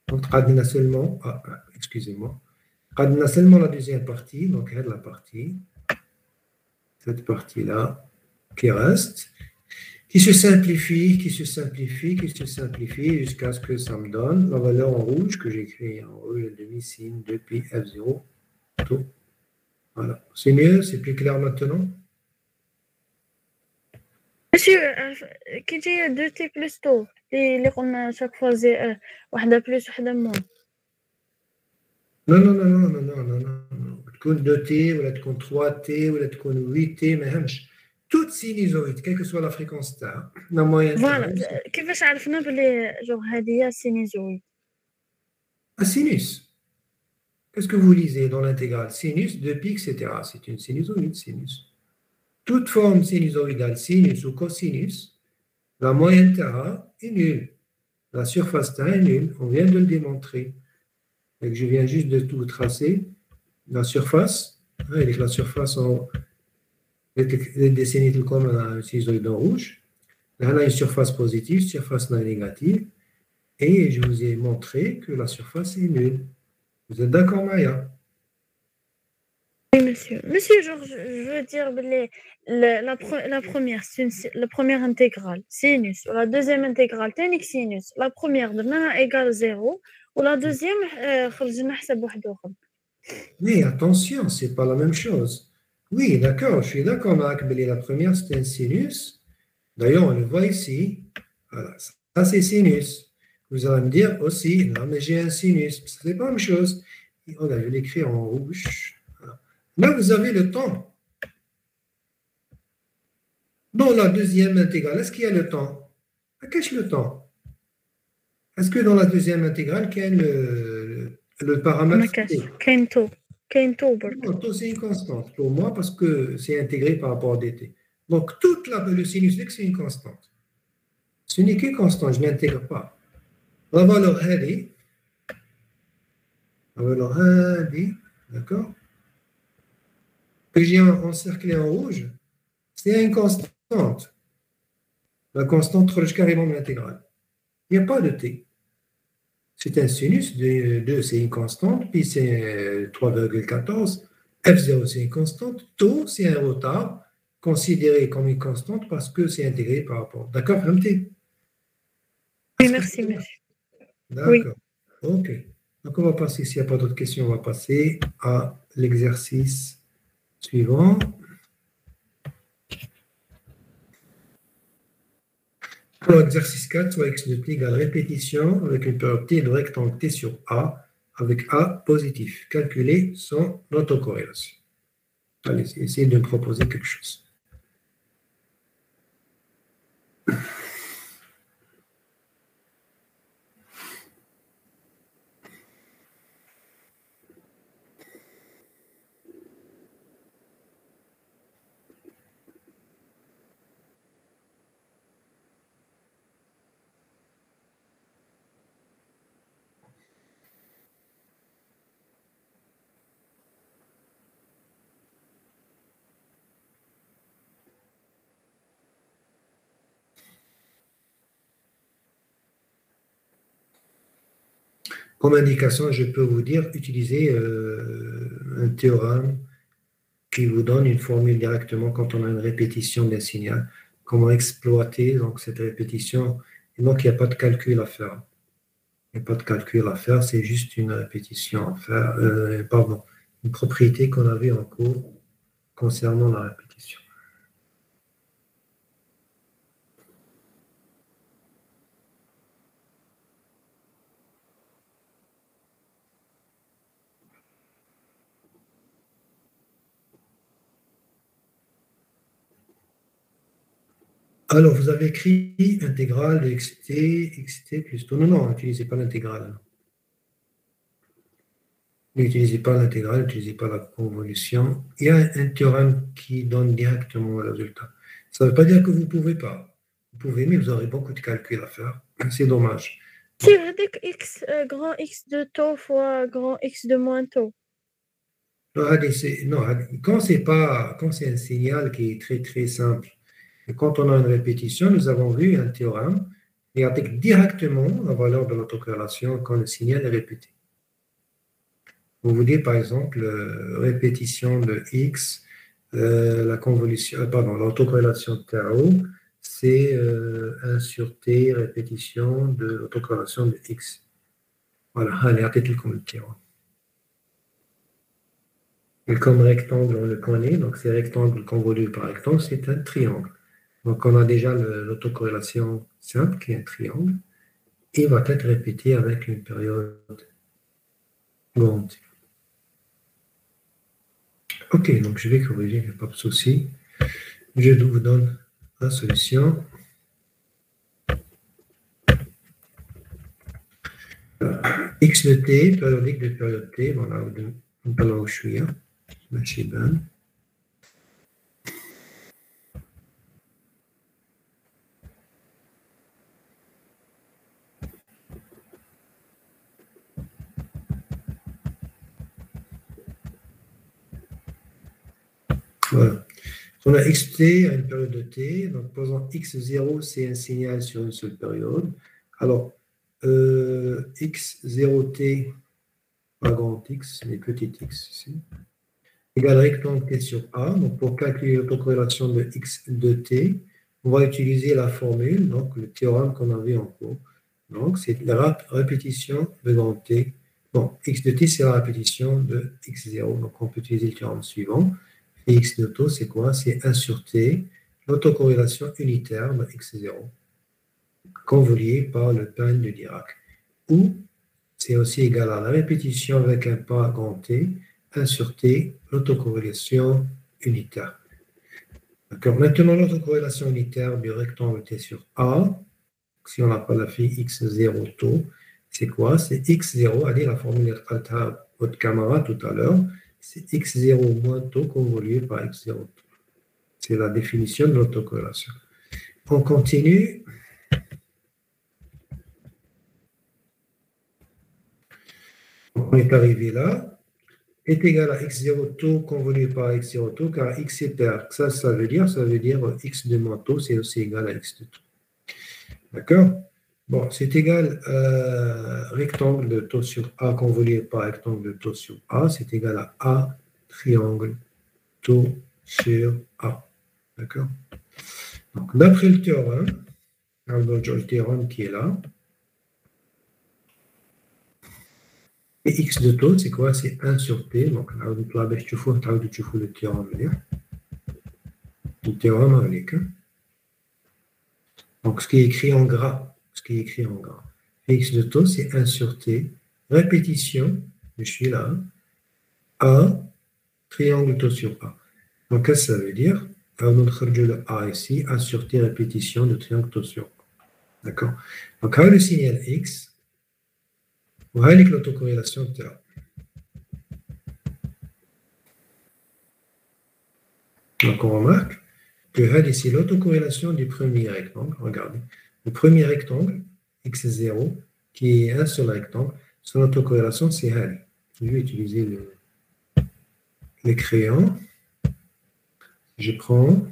Donc, on a seulement, excusez-moi, on a seulement la deuxième partie, donc elle, la partie, cette partie-là qui reste, qui se simplifie, jusqu'à ce que ça me donne la valeur en rouge que j'écris en rouge, le demi-signe depuis F0, tout. Voilà. C'est mieux, c'est plus clair maintenant? Monsieur, كي جاي 2 تي بلس 2 اللي قلنا شاك فوا واحدة بلس واحدة موان. Non. تكون 2T ولا تكون 3T ولا تكون 8T ما يهمش. Toute sinusoïde, quelle que soit la fréquence تاعها، la moyenne. فوالا كيفاش عرفنا بلي جوغ هذه هي سينيزويد؟ Sinus. Qu'est-ce que vous lisez dans l'intégrale? Sinus, 2π, etc. C'est une sinusoïde, sinus. Toute forme sinusoïdale, sinus ou cosinus, la moyenne Tara est nulle. La surface Tara est nulle. On vient de le démontrer. Et que je viens juste de tout tracer. La surface, la surface est dessinée comme un sinusoïde en rouge. Là, on a une surface positive, surface négative. Et je vous ai montré que la surface est nulle. Vous êtes d'accord, Maya? Oui, monsieur. Monsieur, genre, je veux dire, la première, c'est la première intégrale, sinus. La deuxième intégrale, تاني sinus. La première, demain, égale 0. Ou la deuxième, خرجنا حساب واحد آخر. Mais attention, ce n'est pas la même chose. Oui, d'accord, je suis d'accord, Marc. La première, c'est un sinus. D'ailleurs, on le voit ici. Voilà, ça, c'est sinus. Vous allez me dire aussi, non, mais j'ai un sinus. Ce n'est pas la même chose. Regarde, je vais l'écrire en rouge. Voilà. Là, vous avez le temps. Dans la deuxième intégrale, est-ce qu'il y a le temps? Qu'est-ce que le temps? Est-ce que dans la deuxième intégrale, quel est le paramètre T? كاين تو برك. Non, taux, c'est une constante pour moi parce que c'est intégré par rapport à dt. Donc, le sinus x, c'est une constante. Ce n'est qu'une constante, je n'intègre pas. La valeur هذه, d'accord, que j'ai encerclé en rouge, c'est une constante. La constante relève carrément de l'intégrale. Il n'y a pas de t. C'est un sinus de 2, c'est une constante, puis c'est 3,14. F0, c'est une constante. Tau, c'est un retard considéré comme une constante parce que c'est intégré par rapport. D'accord, Hamti? Oui, merci, monsieur. D'accord. OK. Donc, on va passer, s'il n'y a pas d'autres questions, on va passer à l'exercice suivant. Alors, exercice 4, soit x de t égale répétition avec une période t de rectangle t sur A avec A positif. Calculer son autocorrélation. Allez, essayez de me proposer quelque chose. Comme indication, je peux vous dire, utilisez un théorème qui vous donne une formule directement quand on a une répétition d'un signal. Comment exploiter donc, cette répétition. Et donc, il n'y a pas de calcul à faire. Il n'y a pas de calcul à faire, c'est juste une répétition à faire. Une propriété qu'on avait en cours concernant la répétition. Alors, vous avez écrit intégrale de xt plus tout. Non, n'utilisez pas l'intégrale. N'utilisez pas l'intégrale, n'utilisez pas la convolution. Il y a un théorème qui donne directement le résultat. Ça ne veut pas dire que vous ne pouvez pas. Vous pouvez, mais vous aurez beaucoup de calculs à faire. C'est dommage. C'est x, grand X de taux fois grand X de moins taux. Non, quand c'est un signal qui est très très simple, et quand on a une répétition, nous avons vu un théorème qui indique directement la valeur de l'autocorrélation quand le signal est répété. Vous dites par exemple répétition de x, l'autocorrélation de tau, c'est 1 sur t répétition de l'autocorrélation de x. Voilà, allez, arrêtez comme le théorème. Et comme rectangle, on le connaît, donc c'est rectangle convolu par rectangle, c'est un triangle. Donc, on a déjà l'autocorrélation simple, qui est un triangle, et va être répété avec une période grande. OK, donc je vais corriger, il n'y a pas de souci. Je vous donne la solution. X de t, périodique de période t, voilà, on peut là où je suis, hein. Chez Ben. Voilà. On a xt à une période de t, donc posant x0, c'est un signal sur une seule période. Alors, x0t, pas grand x, mais petit x ici, égale rectangle t sur a. Donc, pour calculer l'autocorrélation de x de t, on va utiliser la formule, donc le théorème qu'on avait en cours. Donc, c'est la répétition de grand t. Bon, x de t, c'est la répétition de x0. Donc, on peut utiliser le théorème suivant. Et x de taux, c'est quoi? C'est 1 sur t, l'autocorrélation unitaire de x0, convolue par le pain de Dirac. ou c'est aussi égal à la répétition avec un pas grand T, 1 sur T, l'autocorrélation unitaire. D'accord. Maintenant, l'autocorrélation unitaire du rectangle T sur A, si on l'appelle la fille X0 taux, c'est quoi? C'est X0, allez, la formule alta votre caméra tout à l'heure, c'est X0 moins taux convolué par X0 taux. C'est la définition de l'autocorrélation. On continue. On est arrivé là. Est égal à X0 taux convolué par X0 taux, car X est pair. Ça veut dire X de moins taux, c'est aussi égal à X de taux. D'accord? Bon, c'est égal rectangle de taux sur A convolué par rectangle de taux sur A, c'est égal à A triangle taux sur A. D'accord? Donc, d'après le théorème, le théorème qui est là, et X de taux, c'est quoi? C'est 1 sur T. Donc, le théorème avec. Donc, ce qui est écrit en gras. X de taux, c'est 1 sur T. Répétition, je suis là. A, triangle taux sur A. Donc, qu'est-ce que ça veut dire? On a le A ici, 1 sur T, répétition de triangle taux sur A. D'accord? Donc, avec le signal X, on va avec l'autocorrélation de A. Donc, on remarque que ici, l'autocorrélation du premier rectangle, regardez. Le premier rectangle, X0, qui est un seul rectangle, son autocorrélation, c'est L. Je vais utiliser les crayons. Si je prends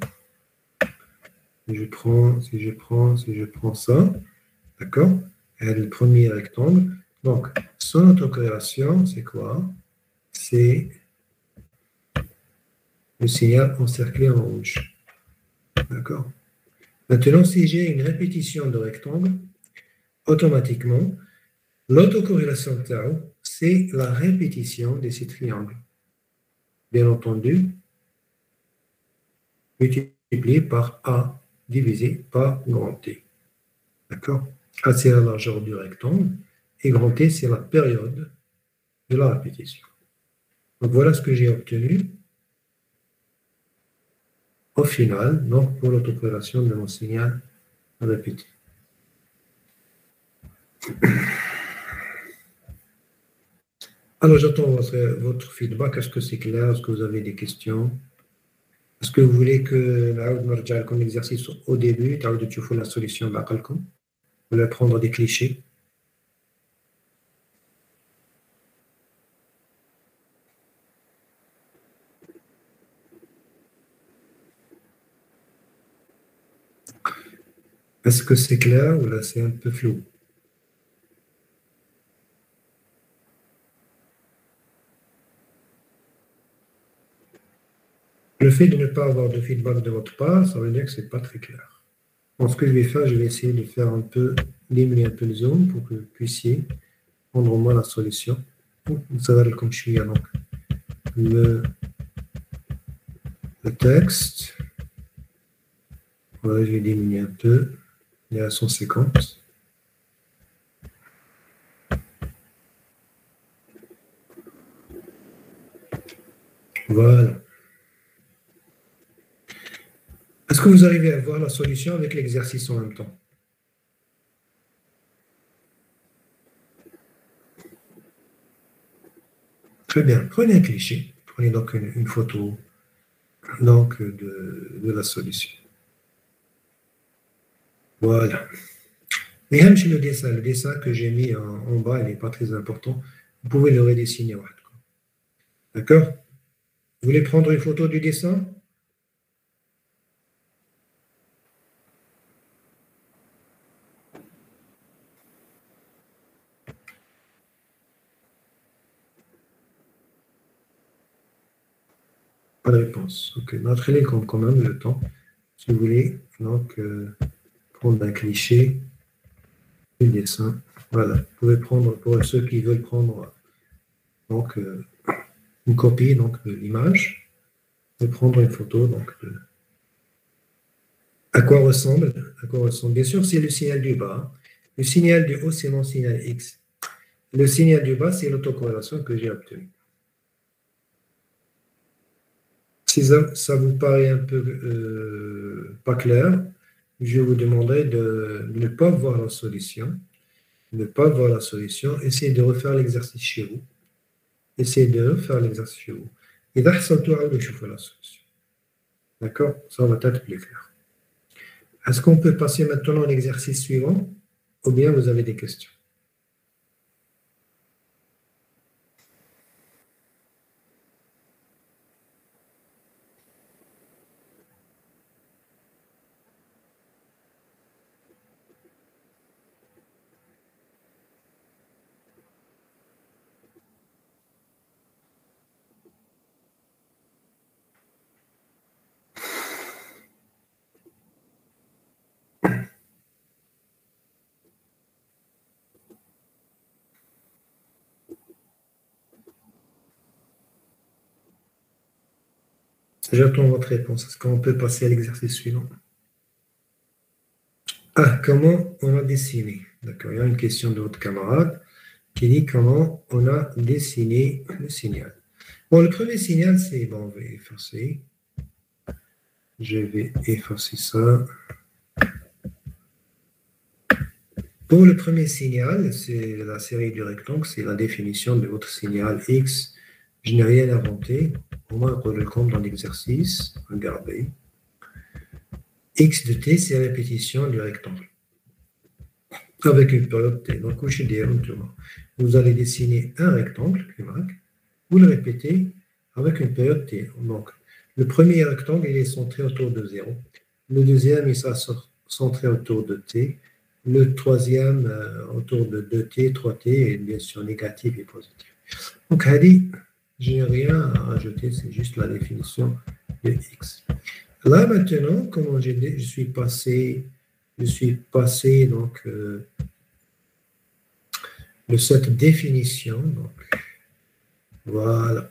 ça, d'accord? Le premier rectangle. Donc, son autocorrélation, c'est quoi? C'est le signal encerclé en rouge. D'accord? Maintenant, si j'ai une répétition de rectangle, automatiquement, l'autocorrélation tau, c'est la répétition de ces triangles. Bien entendu, multiplié par A divisé par grand T. D'accord? A, c'est la largeur du rectangle, et grand T, c'est la période de la répétition. Donc, voilà ce que j'ai obtenu au final, donc pour l'autocorrélation de mon signal répété. Alors, j'attends votre feedback. Est-ce que c'est clair? Est-ce que vous avez des questions? Est-ce que vous voulez que je comme l'exercice au début, tu fais la solution vous voulez prendre des clichés? Est-ce que c'est clair ou là c'est un peu flou? Le fait de ne pas avoir de feedback de votre part, ça veut dire que ce n'est pas très clair. Donc, ce que je vais faire, je vais essayer de faire un peu, diminuer un peu le zoom pour que vous puissiez prendre au moins la solution. Ça va être comme je suis, donc le texte. Voilà, je vais diminuer un peu. Il est à 150. Voilà. Est-ce que vous arrivez à voir la solution avec l'exercice en même temps? Très bien. Prenez un cliché. Prenez donc une photo donc, de la solution. Voilà. Mais même chez le dessin que j'ai mis en bas, il n'est pas très important. Vous pouvez le redessiner. D'accord? Vous voulez prendre une photo du dessin? Pas de réponse. Ok, montrez-les quand même le temps. Si vous voulez, donc, prendre un cliché du dessin. Voilà. Vous pouvez prendre, pour ceux qui veulent prendre donc, une copie donc, de l'image, et prendre une photo donc, à quoi ressemble. Bien sûr, c'est le signal du bas. Le signal du haut, c'est mon signal X. Le signal du bas, c'est l'autocorrélation que j'ai obtenue. Si ça vous paraît un peu pas clair, je vous demanderai de ne pas voir la solution. Ne pas voir la solution. Essayez de refaire l'exercice chez vous. Essayez de refaire l'exercice chez vous. Et là, ça doit la solution. D'accord? Ça va être plus clair. Est-ce qu'on peut passer maintenant à l'exercice suivant? Ou bien vous avez des questions? J'attends votre réponse. Est-ce qu'on peut passer à l'exercice suivant? Ah, comment on a dessiné? D'accord, il y a une question de votre camarade qui dit comment on a dessiné le signal. Bon, le premier signal, c'est... Bon, on va effacer. Je vais effacer ça. Pour le premier signal, c'est la série du rectangle, c'est la définition de votre signal X. Je n'ai rien inventé. Au moins, on le compte dans l'exercice. Regardez. X de t, c'est la répétition du rectangle. Avec une période t. Donc, vous allez dessiner un rectangle, vous le répétez avec une période t. Donc, le premier rectangle, il est centré autour de 0. Le deuxième, il sera centré autour de t. Le troisième, autour de 2t, 3t, et bien sûr négatif et positif. Donc, Hadi, je n'ai rien à rajouter, c'est juste la définition de x. Là, maintenant, comment je suis passé donc, de cette définition, donc, voilà,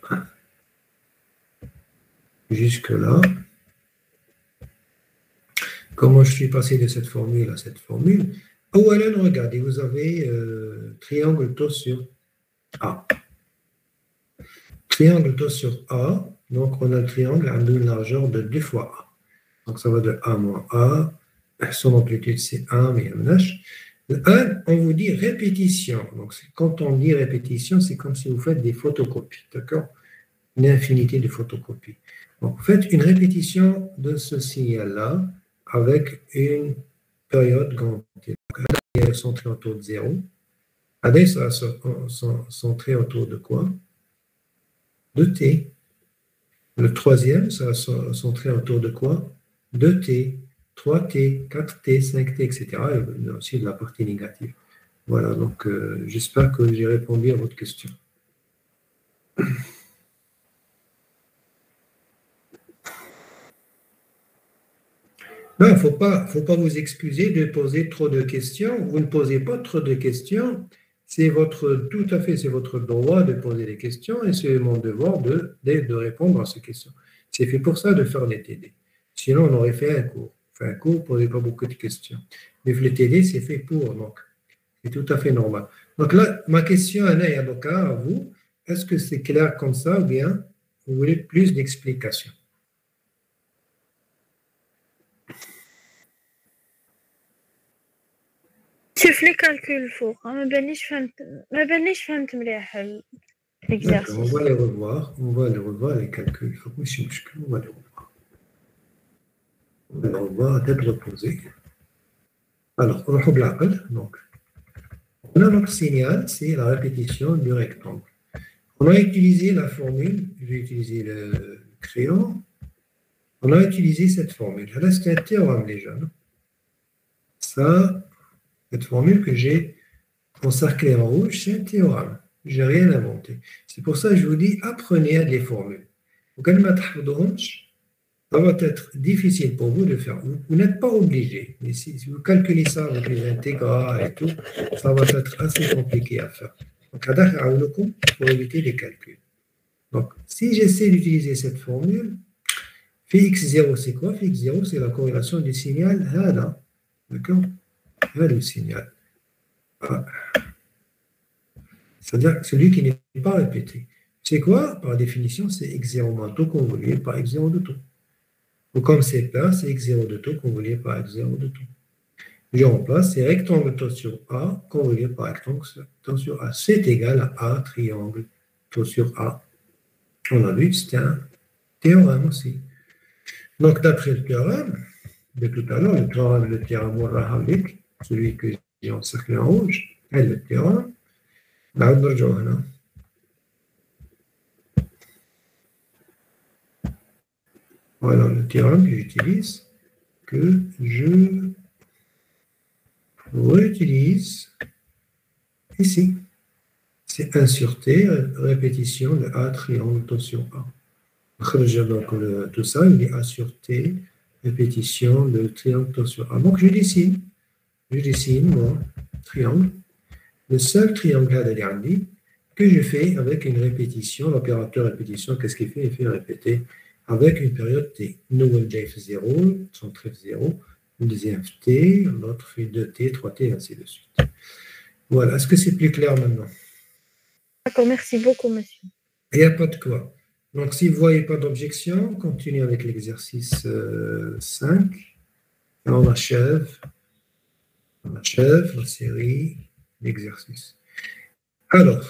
jusque-là. Comment je suis passé de cette formule à cette formule? Oh, alors, regardez, vous avez triangle taux sur A. Triangle taux sur A, donc on a le triangle à une largeur de 2 fois A. Donc ça va de A moins A, son amplitude c'est 1, mais le 1, on vous dit répétition. Donc quand on dit répétition, c'est comme si vous faites des photocopies, d'accord? Une infinité de photocopies. Donc vous faites une répétition de ce signal-là avec une période grande. Donc, il est centré autour de 0. AD, ça va centré autour de quoi? De t. Le troisième, ça va centrer autour de quoi? 2t, 3t, 4t, 5t, etc. Il y a aussi de la partie négative. Voilà, donc j'espère que j'ai répondu à votre question. Non, il ne faut pas vous excuser de poser trop de questions. Vous ne posez pas trop de questions. C'est tout à fait, c'est votre droit de poser des questions et c'est mon devoir de répondre à ces questions. C'est fait pour ça de faire les TD. Sinon, on aurait fait un cours. Un cours, ne posez pas beaucoup de questions. Mais les TD, c'est fait pour, donc c'est tout à fait normal. Donc là, ma question, Anna et Aboka, à vous, est-ce que c'est clair comme ça ou bien vous voulez plus d'explications? شوف لي كالكول فوق ما بانيش فهمت مليح l'exercice. On va les revoir les calculs. On va les revoir. On va les revoir, tête reposée. Alors, on va donc, on a notre signal, c'est la répétition du rectangle. On a utilisé la formule, je vais utiliser le crayon. On a utilisé cette formule. Là, c'est un théorème déjà. Non? Ça, cette formule que j'ai encerclée en rouge, c'est un théorème. Je n'ai rien inventé. C'est pour ça que je vous dis, apprenez à les formules. Ça va être difficile pour vous de faire. Vous n'êtes pas obligé. Mais si vous calculez ça avec les intégrales et tout, ça va être assez compliqué à faire. Donc, pour éviter les calculs. Donc, si j'essaie d'utiliser cette formule, Φx0, c'est quoi? Φx0, c'est la corrélation du signal. D'accord? Là, le signal. Ah. C'est-à-dire celui qui n'est pas répété. C'est quoi? Par définition, c'est x0 moins taux convolué par x0 de taux. Ou comme c'est plat, c'est x0 de taux convolué par x0 de taux. Je remplace, c'est rectangle taux sur A convolué par rectangle taux sur A. C'est égal à A triangle taux sur A. On a vu que c'était un théorème aussi. Donc, d'après le théorème de tout à l'heure, le théorème Warra-Havlik, celui que j'ai encerclé en rouge, est le théorème. Voilà le théorème que j'utilise, que je réutilise ici. C'est 1 sur T, répétition de A triangle taux sur A. Donc, tout ça, il est A sur T, répétition de triangle taux sur A. Donc, je dessine mon triangle. Le seul triangle que je fais avec une répétition, l'opérateur répétition, qu'est-ce qu'il fait? Il fait répéter avec une période T. Nouvelle J fait 0, son trait 0, le deuxième T, l'autre fait 2T, 3T, et ainsi de suite. Voilà, est-ce que c'est plus clair maintenant? D'accord, merci beaucoup, monsieur. Il n'y a pas de quoi. Donc, si vous ne voyez pas d'objection, on continue avec l'exercice 5. Et on achève la série d'exercices. Alors,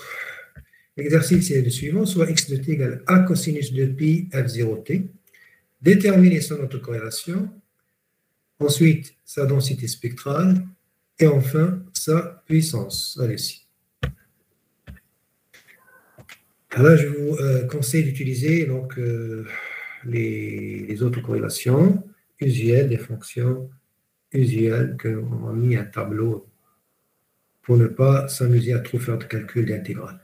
l'exercice est le suivant, soit x de t égale a cosinus de pi f0t. Déterminer son autocorrélation. Ensuite, sa densité spectrale. Et enfin, sa puissance. Allez-y. Alors, je vous conseille d'utiliser donc les autocorrélations usuelles, des fonctions usuelles qu'on a mis un tableau pour ne pas s'amuser à trop faire de calcul d'intégrale.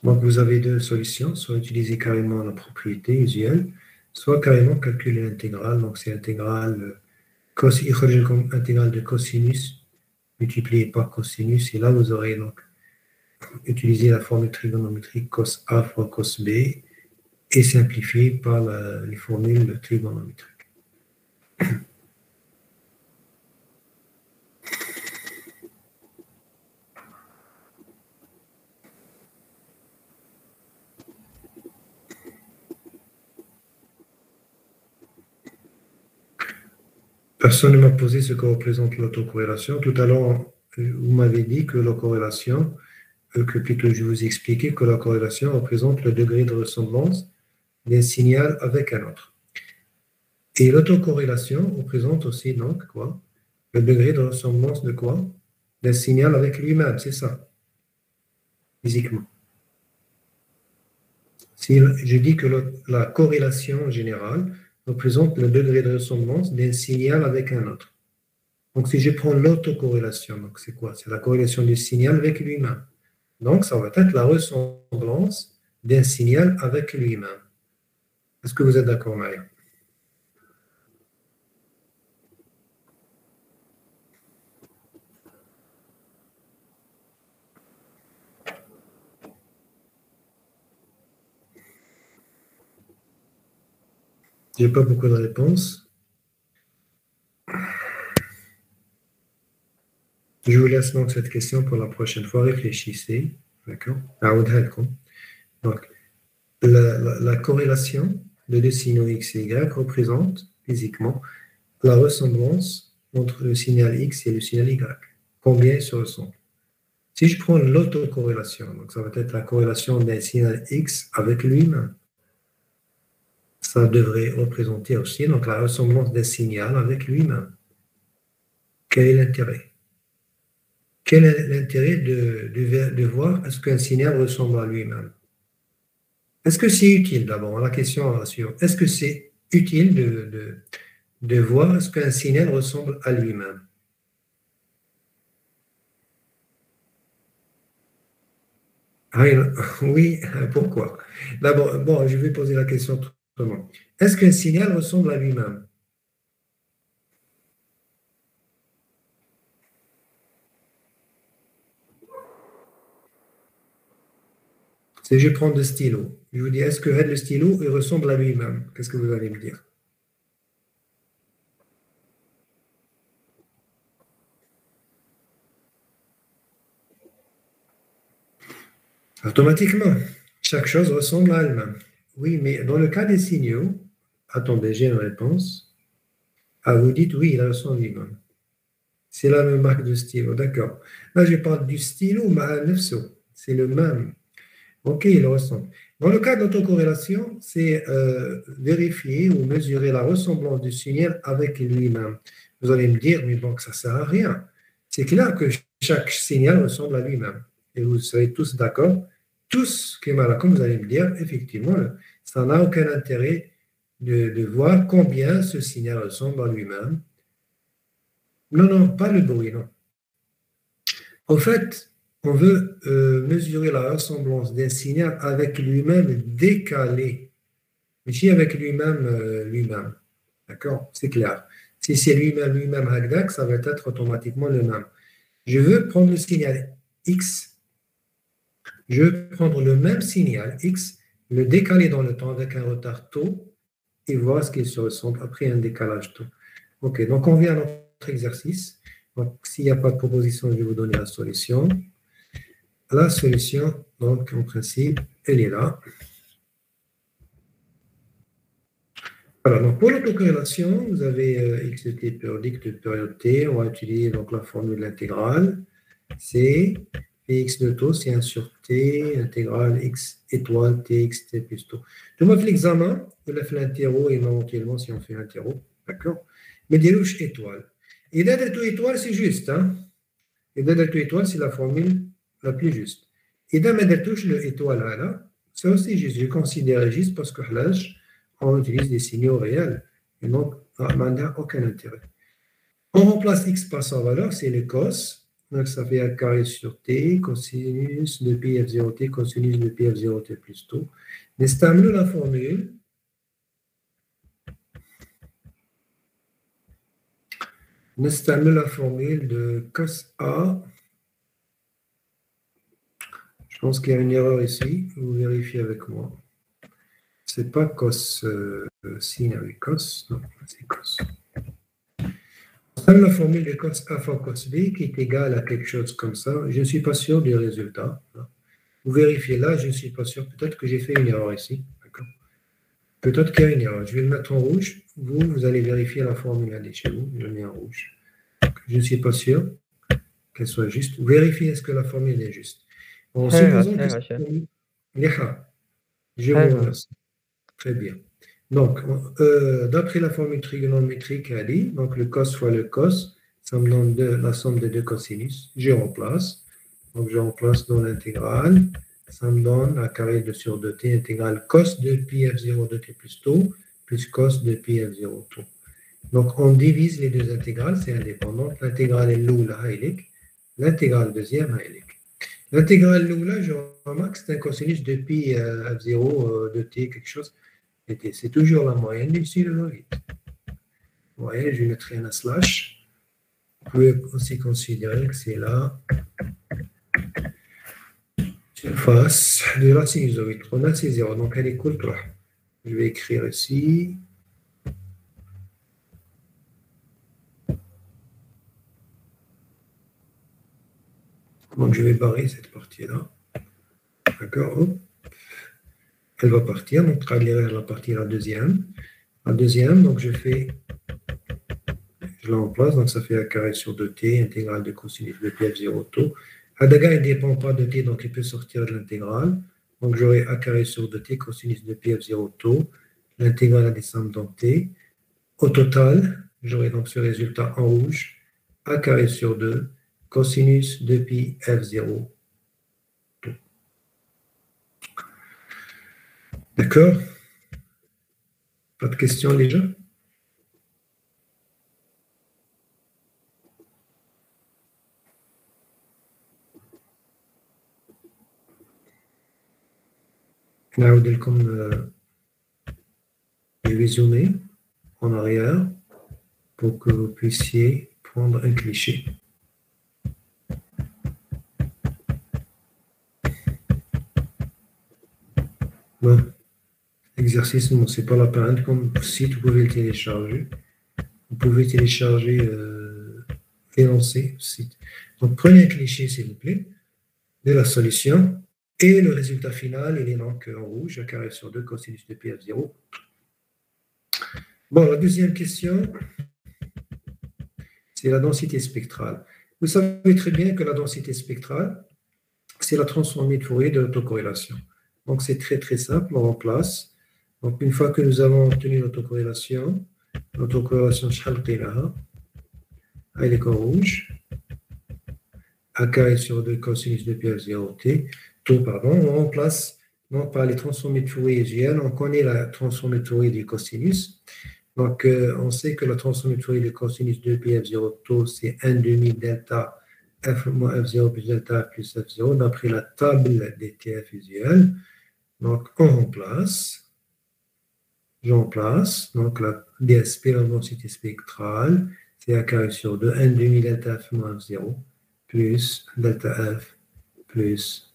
Donc, vous avez deux solutions, soit utiliser carrément la propriété usuelle, soit carrément calculer l'intégrale. Donc, c'est intégrale intégrale de cosinus multiplié par cosinus. Et là, vous aurez donc utilisé la formule trigonométrique cos A fois cos B et simplifié par les formules trigonométriques. Personne ne m'a posé ce que représente l'autocorrélation. Tout à l'heure, vous m'avez dit que la corrélation, que plutôt je vous ai expliqué que la corrélation représente le degré de ressemblance d'un signal avec un autre. Et l'autocorrélation représente aussi donc quoi? Le degré de ressemblance de quoi? D'un signal avec lui-même, c'est ça, physiquement. Si je dis que la corrélation générale représente le degré de ressemblance d'un signal avec un autre. Donc, si je prends l'autocorrélation, donc c'est quoi? C'est la corrélation du signal avec lui-même. Donc, ça va être la ressemblance d'un signal avec lui-même. Est-ce que vous êtes d'accord, Maria? Je n'ai pas beaucoup de réponses. Je vous laisse donc cette question pour la prochaine fois. Réfléchissez. D'accord? Donc, la corrélation de deux signaux X et Y représente physiquement la ressemblance entre le signal X et le signal Y. Combien ils se ressemblent? Si je prends l'autocorrélation, donc ça va être la corrélation d'un signal X avec lui-même. Ça devrait représenter aussi donc, la ressemblance d'un signal avec lui-même. Quel est l'intérêt? Quel est l'intérêt de voir est-ce qu'un signal ressemble à lui-même? Est-ce que c'est utile d'abord? La question suivante. Est-ce que c'est utile de voir est-ce qu'un signal ressemble à lui-même? Oui, pourquoi? D'abord, bon, je vais poser la question autrement. Est-ce qu'un signal ressemble à lui-même? Si je prends le stylo, je vous dis, est-ce que le stylo il ressemble à lui-même? Qu'est-ce que vous allez me dire? Automatiquement, chaque chose ressemble à elle-même. Oui, mais dans le cas des signaux, attendez, j'ai une réponse. Ah, vous dites oui, il ressemble à lui-même. C'est la même marque de stylo, d'accord. Là, je parle du stylo, mais c'est le même. Ok, il ressemble. Dans le cas d'autocorrélation, c'est vérifier ou mesurer la ressemblance du signal avec lui-même. Vous allez me dire, mais bon, ça ne sert à rien. C'est clair que chaque signal ressemble à lui-même. Et vous serez tous d'accord. Tous, comme vous allez me dire, effectivement, ça n'a aucun intérêt de voir combien ce signal ressemble à lui-même. Non, non, pas le bruit, non. En fait, on veut mesurer la ressemblance d'un signal avec lui-même décalé. Mais si avec lui-même, lui-même. D'accord? C'est clair. Si c'est lui-même, Hagdak, ça va être automatiquement le même. Je veux prendre le signal X. Je veux prendre le même signal X, le décaler dans le temps avec un retard taux et voir ce qu'il se ressemble après un décalage taux. OK, donc on vient à notre exercice. Donc, s'il n'y a pas de proposition, je vais vous donner la solution. La solution, donc, en principe, elle est là. Voilà, donc pour l'autocorrélation, vous avez x de t périodique de période t. On va utiliser donc la formule intégrale. C'est Px de taux, c'est 1 sur t, intégrale x étoile tx t plus taux. Je me fais l'examen, je fais l'interro et éventuellement si on fait l'interro, d'accord? Mais des louches étoiles. Et d'être tout étoile, c'est juste, hein? Et d'être tout étoile, c'est la formule la plus juste. Et d'être touche le étoile là, c'est aussi juste. Je considère juste parce que là, on utilise des signaux réels. Et donc, ça n'a aucun intérêt. On remplace x par sa valeur, c'est le cos. Donc, ça fait 1 carré sur t, cosinus de pi f0t, cosinus de pi f0t plus taux. Nestamenons la formule. Nestamenons la formule de cos A. Je pense qu'il y a une erreur ici. Vous vérifiez avec moi. Ce n'est pas cos sin avec cos. Non, c'est cos. La formule de cos A fois cos B qui est égale à quelque chose comme ça. Je ne suis pas sûr du résultat. Vous vérifiez là, je ne suis pas sûr. Peut-être que j'ai fait une erreur ici. Peut-être qu'il y a une erreur. Je vais le mettre en rouge. Vous allez vérifier la formule. Elle est chez vous. Je le mets en rouge. Je ne suis pas sûr qu'elle soit juste. Vérifiez est-ce que la formule est juste. En supposant que c'est je vous remercie. Très bien. Donc, d'après la formule trigonométrique, elle dit, donc le cos fois le cos, ça me donne la somme des deux cosinus. Je remplace. Donc, je remplace dans l'intégrale. Ça me donne la carré de sur 2t intégrale cos de pi f0 de t plus taux, plus cos de pi f0 taux. Donc, on divise les deux intégrales, c'est indépendant. L'intégrale est l'oula haïlik, l'intégrale deuxième haïlik. L'intégrale l'oula, je remarque, c'est un cosinus de pi f0 de t, quelque chose. C'est toujours la moyenne du logarithme. Vous voyez, je mettrai un slash. Vous pouvez aussi considérer que c'est la surface de la sinusoïde. On a c'est 0, donc elle est équal 3. Je vais écrire ici. Donc je vais barrer cette partie-là. D'accord? Elle va partir, donc traduire la partie la deuxième. La deuxième, donc je la remplace, donc ça fait 1 carré sur 2t, intégrale de cosinus de pi f0 taux, Adaga ne dépend pas de t, donc il peut sortir de l'intégrale. Donc j'aurai a carré sur 2t, cosinus de pi f0 tau. L'intégrale a descendre dans t. Au total, j'aurai donc ce résultat en rouge, a carré sur 2, cosinus de pi f0 tau. D'accord? Pas de questions déjà? نعود لكم le résumé en arrière pour que vous puissiez prendre un cliché. Bon, l'exercice, bon, c'est pas la peine, comme site, vous pouvez le télécharger. Vous pouvez télécharger et lancer le site. Donc prenez un cliché, s'il vous plaît, de la solution. Et le résultat final, il est donc en rouge, a carré sur 2 cosinus de pi f0. Bon, la deuxième question, c'est la densité spectrale. Vous savez très bien que la densité spectrale, c'est la transformée de Fourier de l'autocorrélation. Donc, c'est très, très simple, on remplace. Donc, une fois que nous avons obtenu l'autocorrélation, elle est en rouge, a carré sur 2 cosinus de pi f0 t. On remplace donc, par les transformées de Fourier usuelles. On connaît la transformée de Fourier du cosinus. Donc, on sait que la transformée de Fourier du cosinus de pi f0 tau, c'est 1 demi delta f moins f0 plus delta f plus f0, d'après la table des TF usuelles. Donc, on remplace. Je remplace. Donc, la DSP, la densité spectrale, c'est a carré sur 2, 1 demi delta f moins f0 plus delta f plus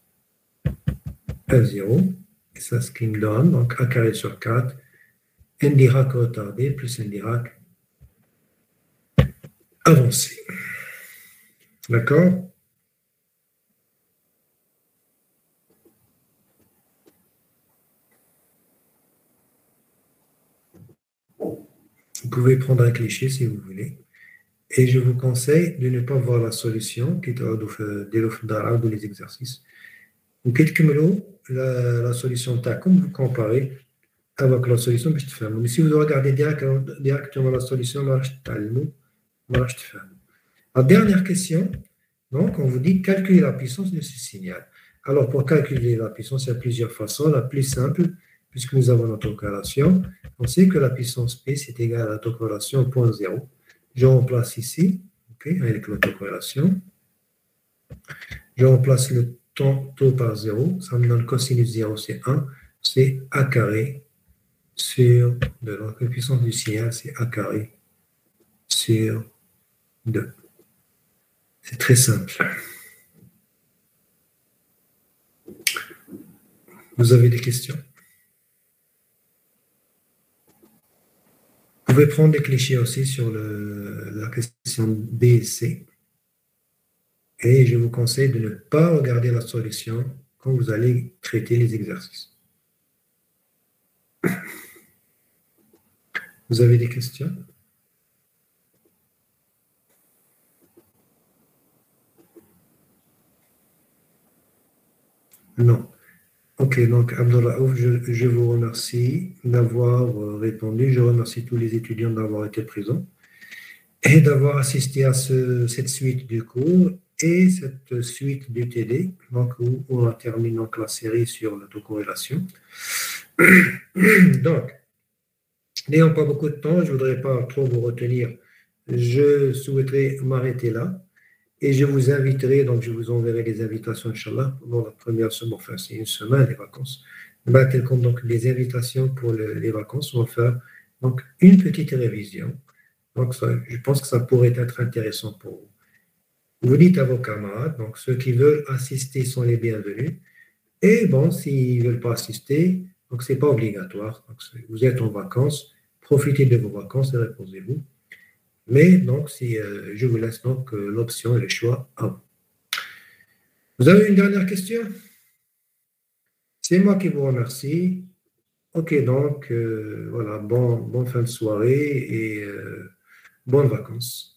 F0, et ça ce qui me donne, donc a carré sur 4, n Dirac retardé plus n Dirac avancé. D'accord? Vous pouvez prendre un cliché si vous voulez. Et je vous conseille de ne pas voir la solution qui est dans les exercices. Ou quelques mots, la solution TACOM, vous comparez avec la solution que je te fais. Mais si vous regardez directement la solution, la dernière question, donc on vous dit calculer la puissance de ce signal. Alors pour calculer la puissance, il y a plusieurs façons. La plus simple, puisque nous avons notre corrélation, on sait que la puissance P c'est égal à l'autocorrélation 0.0. Je remplace ici, okay, avec l'autocorrélation. Je remplace le taux par 0, ça me donne cosinus 0, c'est 1, c'est a carré sur 2. Donc la puissance du signal, c'est a carré sur 2. C'est très simple. Vous avez des questions? Vous pouvez prendre des clichés aussi sur la question B et C. Et je vous conseille de ne pas regarder la solution quand vous allez traiter les exercices. Vous avez des questions? Non. Ok, donc Abdullah Ouf, je vous remercie d'avoir répondu. Je remercie tous les étudiants d'avoir été présents et d'avoir assisté à cette suite du cours et cette suite du TD, donc où on termine donc la série sur l'autocorrélation. Donc, n'ayant pas beaucoup de temps, je ne voudrais pas trop vous retenir. Je souhaiterais m'arrêter là et je vous inviterai, donc je vous enverrai des invitations, Inch'Allah, pendant la première semaine, enfin c'est une semaine, les vacances. Tel comme donc des invitations pour les vacances, on va faire donc une petite révision. Donc ça, je pense que ça pourrait être intéressant pour vous. Vous dites à vos camarades, donc ceux qui veulent assister sont les bienvenus. Et bon, s'ils ne veulent pas assister, donc ce n'est pas obligatoire. Donc, vous êtes en vacances, profitez de vos vacances et reposez-vous. Mais donc, je vous laisse donc l'option et le choix à vous. Vous avez une dernière question? C'est moi qui vous remercie. Ok, donc voilà, bonne fin de soirée et bonnes vacances.